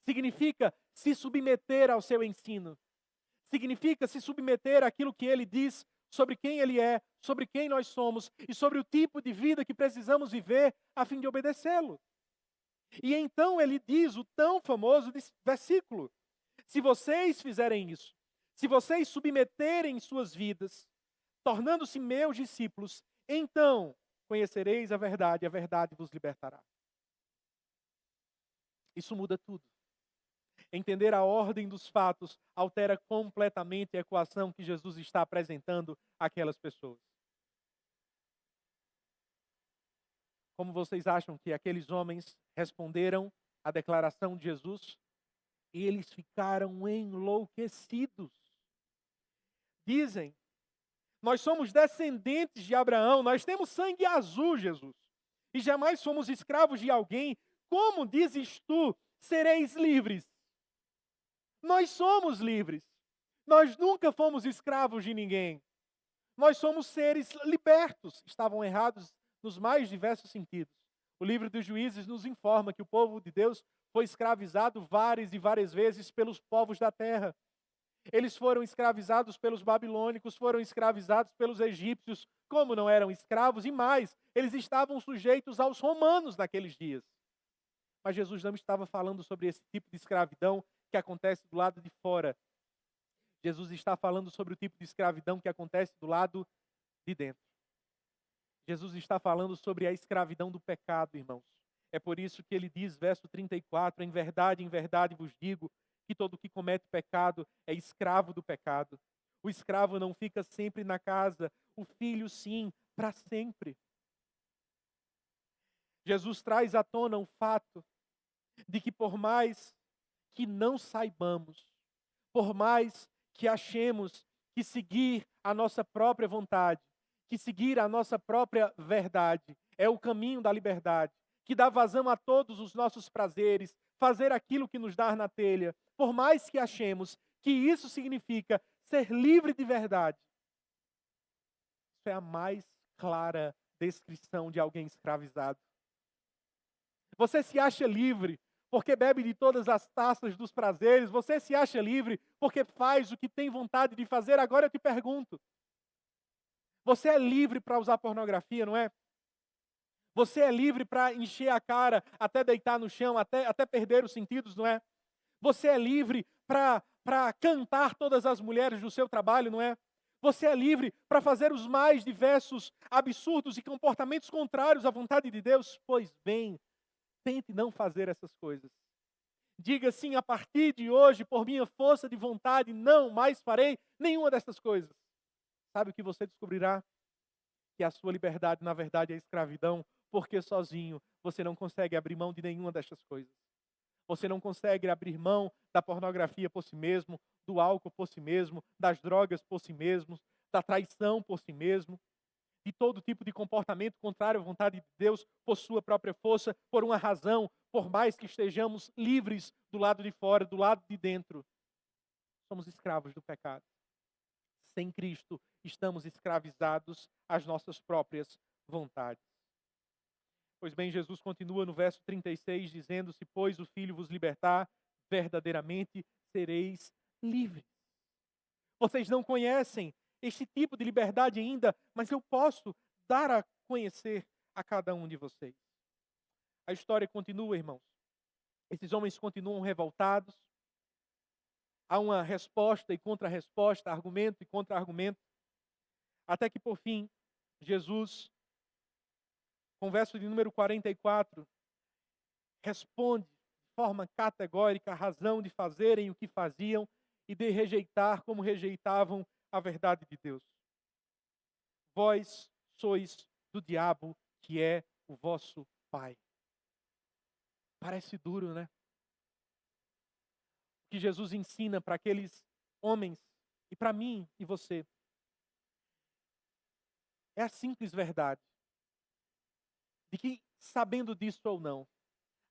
Significa se submeter ao seu ensino. Significa se submeter àquilo que ele diz sobre quem ele é, sobre quem nós somos e sobre o tipo de vida que precisamos viver a fim de obedecê-lo. E então ele diz o tão famoso versículo: se vocês fizerem isso, se vocês submeterem suas vidas, tornando-se meus discípulos, então conhecereis a verdade e a verdade vos libertará. Isso muda tudo. Entender a ordem dos fatos altera completamente a equação que Jesus está apresentando àquelas pessoas. Como vocês acham que aqueles homens responderam à declaração de Jesus? E eles ficaram enlouquecidos. Dizem: nós somos descendentes de Abraão, nós temos sangue azul, Jesus, e jamais fomos escravos de alguém. Como dizes tu, sereis livres? Nós somos livres. Nós nunca fomos escravos de ninguém. Nós somos seres libertos. Estavam errados nos mais diversos sentidos. O livro dos Juízes nos informa que o povo de Deus foi escravizado várias e várias vezes pelos povos da terra. Eles foram escravizados pelos babilônicos, foram escravizados pelos egípcios, como não eram escravos, e mais, eles estavam sujeitos aos romanos naqueles dias. Mas Jesus não estava falando sobre esse tipo de escravidão que acontece do lado de fora. Jesus está falando sobre o tipo de escravidão que acontece do lado de dentro. Jesus está falando sobre a escravidão do pecado, irmãos. É por isso que ele diz, verso 34, em verdade vos digo, que todo que comete pecado é escravo do pecado. O escravo não fica sempre na casa, o filho sim, para sempre. Jesus traz à tona o fato de que por mais que não saibamos, por mais que achemos que seguir a nossa própria vontade, que seguir a nossa própria verdade é o caminho da liberdade, que dá vazão a todos os nossos prazeres, fazer aquilo que nos dá na telha, por mais que achemos que isso significa ser livre de verdade, isso é a mais clara descrição de alguém escravizado. Você se acha livre porque bebe de todas as taças dos prazeres, você se acha livre porque faz o que tem vontade de fazer. Agora eu te pergunto, você é livre para usar pornografia, não é? Você é livre para encher a cara até deitar no chão, até perder os sentidos, não é? Você é livre para cantar todas as mulheres do seu trabalho, não é? Você é livre para fazer os mais diversos absurdos e comportamentos contrários à vontade de Deus? Pois bem, tente não fazer essas coisas. Diga assim: a partir de hoje, por minha força de vontade, não mais farei nenhuma dessas coisas. Sabe o que você descobrirá? Que a sua liberdade, na verdade, é escravidão, porque sozinho você não consegue abrir mão de nenhuma destas coisas. Você não consegue abrir mão da pornografia por si mesmo, do álcool por si mesmo, das drogas por si mesmo, da traição por si mesmo, de todo tipo de comportamento contrário à vontade de Deus por sua própria força, por uma razão, por mais que estejamos livres do lado de fora, do lado de dentro. Somos escravos do pecado. Sem Cristo, estamos escravizados às nossas próprias vontades. Pois bem, Jesus continua no verso 36, dizendo: se, pois, o Filho vos libertar, verdadeiramente sereis livres. Vocês não conhecem este tipo de liberdade ainda, mas eu posso dar a conhecer a cada um de vocês. A história continua, irmãos. Esses homens continuam revoltados. Há uma resposta e contra-resposta, argumento e contra-argumento, até que, por fim, Jesus, com o verso de número 44, responde de forma categórica a razão de fazerem o que faziam e de rejeitar como rejeitavam a verdade de Deus. Vós sois do diabo, que é o vosso pai. Parece duro, né? O que Jesus ensina para aqueles homens e para mim e você é a simples verdade de que, sabendo disso ou não,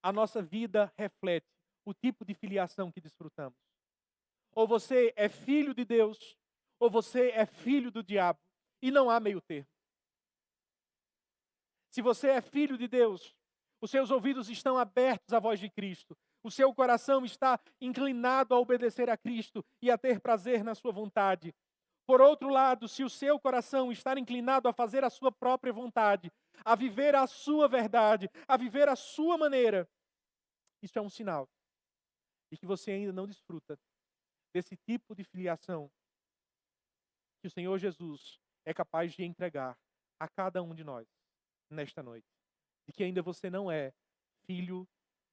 a nossa vida reflete o tipo de filiação que desfrutamos. Ou você é filho de Deus, ou você é filho do diabo, e não há meio termo. Se você é filho de Deus, os seus ouvidos estão abertos à voz de Cristo, o seu coração está inclinado a obedecer a Cristo e a ter prazer na sua vontade. Por outro lado, se o seu coração está inclinado a fazer a sua própria vontade, a viver a sua verdade, a viver a sua maneira, isso é um sinal de que você ainda não desfruta desse tipo de filiação que o Senhor Jesus é capaz de entregar a cada um de nós nesta noite. De que ainda você não é filho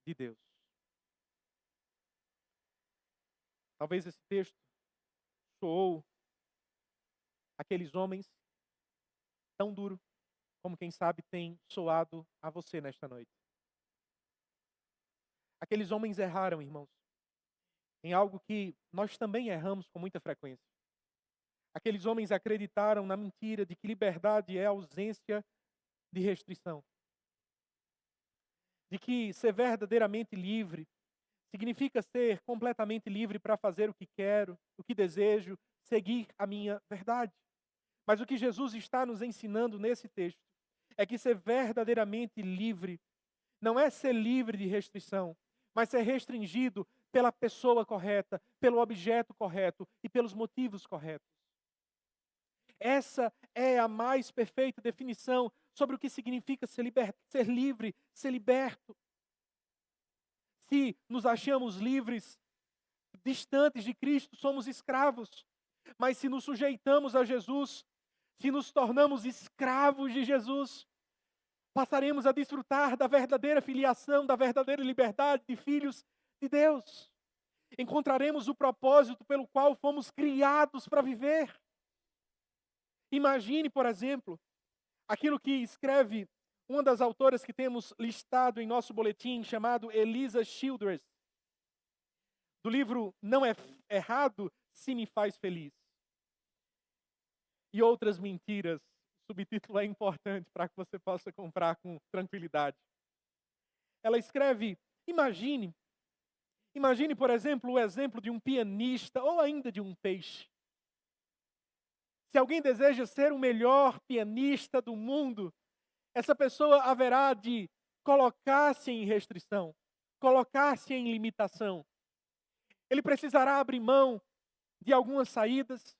de Deus. Talvez esse texto soou aqueles homens tão duro como, quem sabe, tem soado a você nesta noite. Aqueles homens erraram, irmãos, em algo que nós também erramos com muita frequência. Aqueles homens acreditaram na mentira de que liberdade é ausência de restrição. De que ser verdadeiramente livre significa ser completamente livre para fazer o que quero, o que desejo, seguir a minha verdade. Mas o que Jesus está nos ensinando nesse texto é que ser verdadeiramente livre não é ser livre de restrição, mas ser restringido pela pessoa correta, pelo objeto correto e pelos motivos corretos. Essa é a mais perfeita definição sobre o que significa ser livre, ser liberto. Se nos achamos livres, distantes de Cristo, somos escravos. Mas se nos sujeitamos a Jesus, se nos tornamos escravos de Jesus, passaremos a desfrutar da verdadeira filiação, da verdadeira liberdade de filhos de Deus. Encontraremos o propósito pelo qual fomos criados para viver. Imagine, por exemplo, aquilo que escreve uma das autoras que temos listado em nosso boletim, chamado Elisa Childress, do livro Não é Errado se Me Faz Feliz. E outras mentiras. O subtítulo é importante para que você possa comprar com tranquilidade. Ela escreve: imagine, por exemplo, o exemplo de um pianista ou ainda de um peixe. Se alguém deseja ser o melhor pianista do mundo, essa pessoa haverá de colocar-se em restrição, colocar-se em limitação. Ele precisará abrir mão de algumas saídas,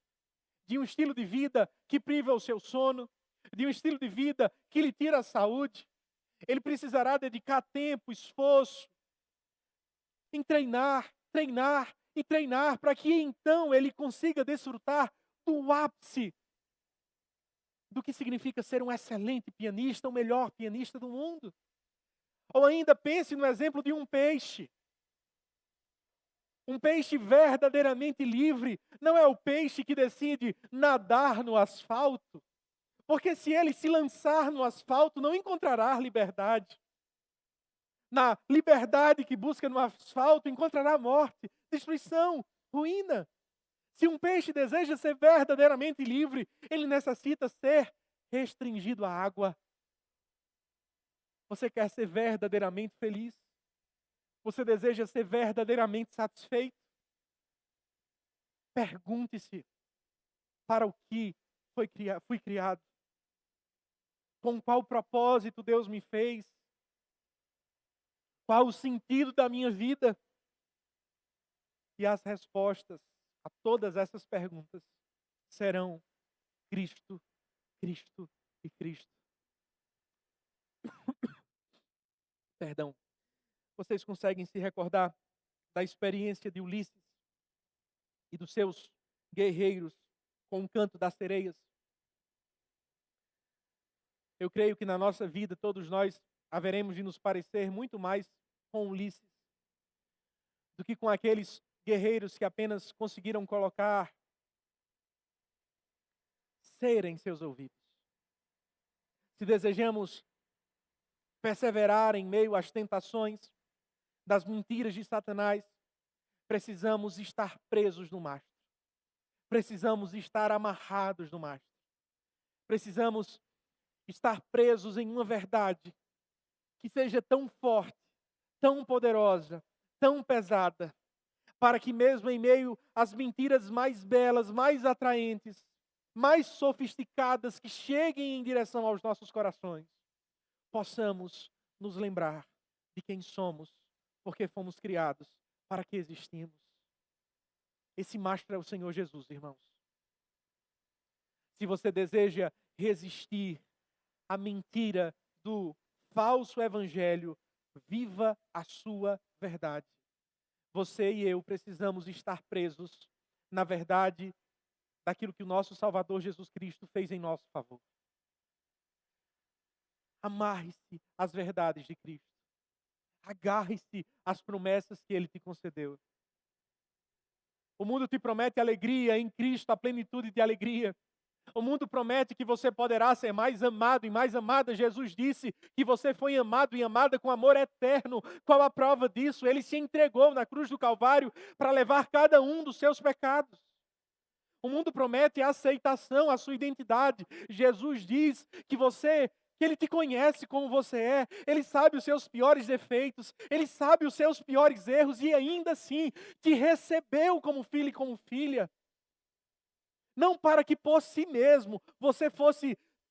de um estilo de vida que priva o seu sono, de um estilo de vida que lhe tira a saúde. Ele precisará dedicar tempo, esforço em treinar e treinar para que então ele consiga desfrutar do ápice do que significa ser um excelente pianista, o melhor pianista do mundo. Ou ainda pense no exemplo de um peixe. Um peixe verdadeiramente livre não é o peixe que decide nadar no asfalto, porque se ele se lançar no asfalto, não encontrará liberdade. Na liberdade que busca no asfalto, encontrará morte, destruição, ruína. Se um peixe deseja ser verdadeiramente livre, ele necessita ser restringido à água. Você quer ser verdadeiramente feliz? Você deseja ser verdadeiramente satisfeito? Pergunte-se para o que fui criado. Com qual propósito Deus me fez? Qual o sentido da minha vida? E as respostas a todas essas perguntas serão Cristo, Cristo e Cristo. Perdão. Vocês conseguem se recordar da experiência de Ulisses e dos seus guerreiros com o canto das sereias? Eu creio que na nossa vida todos nós haveremos de nos parecer muito mais com Ulisses do que com aqueles guerreiros que apenas conseguiram colocar cera em seus ouvidos. Se desejamos perseverar em meio às tentações, das mentiras de Satanás, precisamos estar presos no mastro. Precisamos estar amarrados no mastro. Precisamos estar presos em uma verdade que seja tão forte, tão poderosa, tão pesada, para que mesmo em meio às mentiras mais belas, mais atraentes, mais sofisticadas que cheguem em direção aos nossos corações, possamos nos lembrar de quem somos, porque fomos criados, para que existimos. Esse mastro é o Senhor Jesus, irmãos. Se você deseja resistir à mentira do falso evangelho, viva a sua verdade. Você e eu precisamos estar presos na verdade daquilo que o nosso Salvador Jesus Cristo fez em nosso favor. Amarre-se às verdades de Cristo. Agarre-se às promessas que Ele te concedeu. O mundo te promete alegria em Cristo, a plenitude de alegria. O mundo promete que você poderá ser mais amado e mais amada. Jesus disse que você foi amado e amada com amor eterno. Qual a prova disso? Ele se entregou na cruz do Calvário para levar cada um dos seus pecados. O mundo promete a aceitação, a sua identidade. Jesus diz que Ele te conhece como você é, Ele sabe os seus piores defeitos, Ele sabe os seus piores erros e ainda assim te recebeu como filho e como filha. Não para que por si mesmo você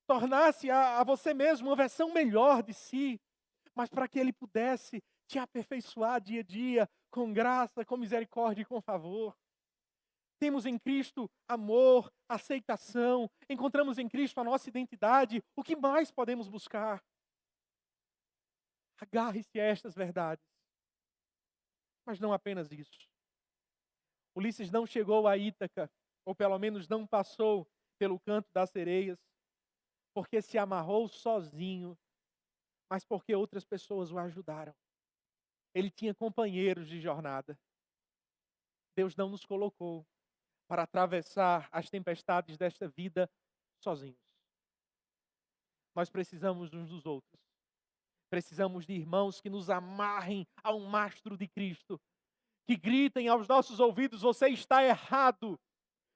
tornasse a você mesmo uma versão melhor de si, mas para que Ele pudesse te aperfeiçoar dia a dia, com graça, com misericórdia e com favor. Temos em Cristo amor, aceitação, encontramos em Cristo a nossa identidade. O que mais podemos buscar? Agarre-se a estas verdades. Mas não apenas isso. Ulisses não chegou a Ítaca, ou pelo menos não passou pelo canto das sereias, porque se amarrou sozinho, mas porque outras pessoas o ajudaram. Ele tinha companheiros de jornada. Deus não nos colocou para atravessar as tempestades desta vida sozinhos. Nós precisamos uns dos outros. Precisamos de irmãos que nos amarrem ao mastro de Cristo, que gritem aos nossos ouvidos: você está errado.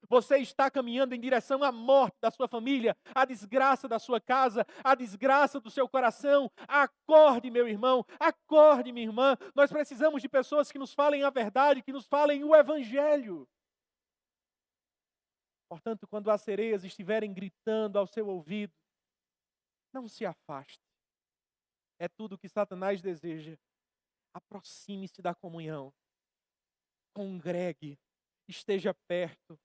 Você está caminhando em direção à morte da sua família, à desgraça da sua casa, à desgraça do seu coração. Acorde, meu irmão, acorde, minha irmã. Nós precisamos de pessoas que nos falem a verdade, que nos falem o Evangelho. Portanto, quando as sereias estiverem gritando ao seu ouvido, não se afaste. É tudo o que Satanás deseja. Aproxime-se da comunhão. Congregue. Esteja perto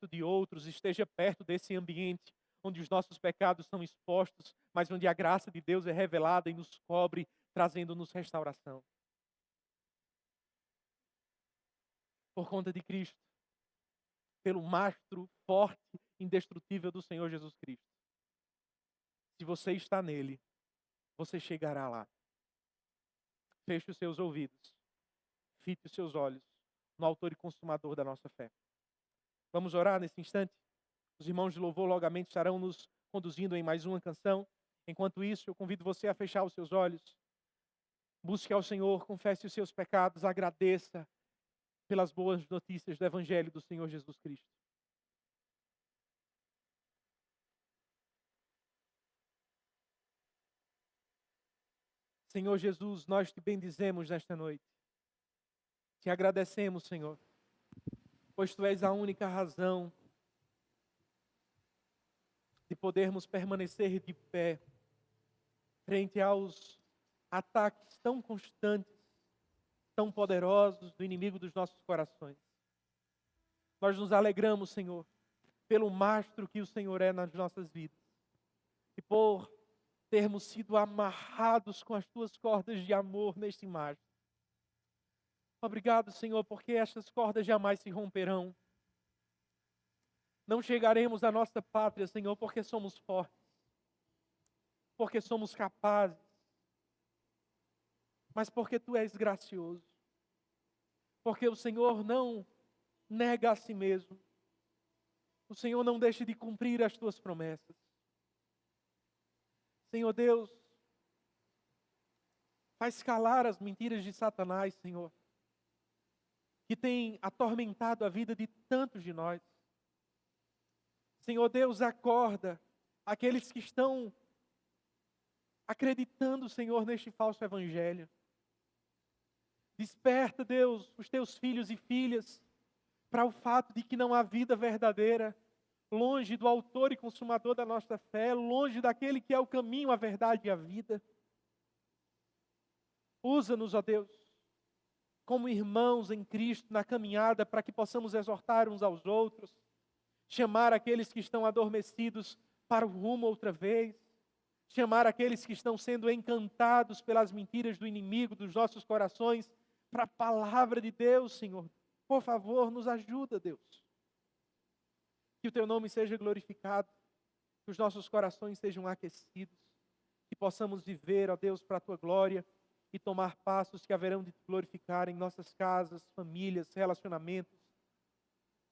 de outros, esteja perto desse ambiente onde os nossos pecados são expostos, mas onde a graça de Deus é revelada e nos cobre, trazendo-nos restauração. Por conta de Cristo, pelo mastro forte, indestrutível do Senhor Jesus Cristo. Se você está nele, você chegará lá. Feche os seus ouvidos. fite os seus olhos no autor e consumador da nossa fé. Vamos orar nesse instante? Os irmãos de louvor logamente estarão nos conduzindo em mais uma canção. Enquanto isso, eu convido você a fechar os seus olhos. Busque ao Senhor, confesse os seus pecados, agradeça pelas boas notícias do Evangelho do Senhor Jesus Cristo. Senhor Jesus, nós te bendizemos nesta noite. Te agradecemos, Senhor, pois Tu és a única razão de podermos permanecer de pé frente aos ataques tão constantes, tão poderosos do inimigo dos nossos corações. Nós nos alegramos, Senhor, pelo mastro que o Senhor é nas nossas vidas e por termos sido amarrados com as Tuas cordas de amor neste mastro. Obrigado, Senhor, porque estas cordas jamais se romperão. Não chegaremos à nossa pátria, Senhor, porque somos fortes, porque somos capazes, mas porque Tu és gracioso, porque o Senhor não nega a si mesmo, o Senhor não deixa de cumprir as Tuas promessas. Senhor Deus, faz calar as mentiras de Satanás, Senhor, que tem atormentado a vida de tantos de nós. Senhor Deus, acorda aqueles que estão acreditando, Senhor, neste falso evangelho. Desperta, Deus, os Teus filhos e filhas para o fato de que não há vida verdadeira longe do autor e consumador da nossa fé, longe daquele que é o caminho, a verdade e a vida. Usa-nos, ó Deus, como irmãos em Cristo na caminhada, para que possamos exortar uns aos outros, chamar aqueles que estão adormecidos para o rumo outra vez, chamar aqueles que estão sendo encantados pelas mentiras do inimigo dos nossos corações para a palavra de Deus, Senhor. Por favor, nos ajuda, Deus. Que o Teu nome seja glorificado, que os nossos corações sejam aquecidos, que possamos viver, ó Deus, para a Tua glória e tomar passos que haverão de Te glorificar em nossas casas, famílias, relacionamentos,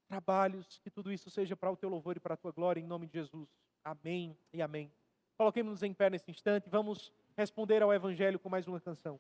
trabalhos, que tudo isso seja para o Teu louvor e para a Tua glória, em nome de Jesus. Amém e amém. Coloquemos-nos em pé nesse instante e vamos responder ao Evangelho com mais uma canção.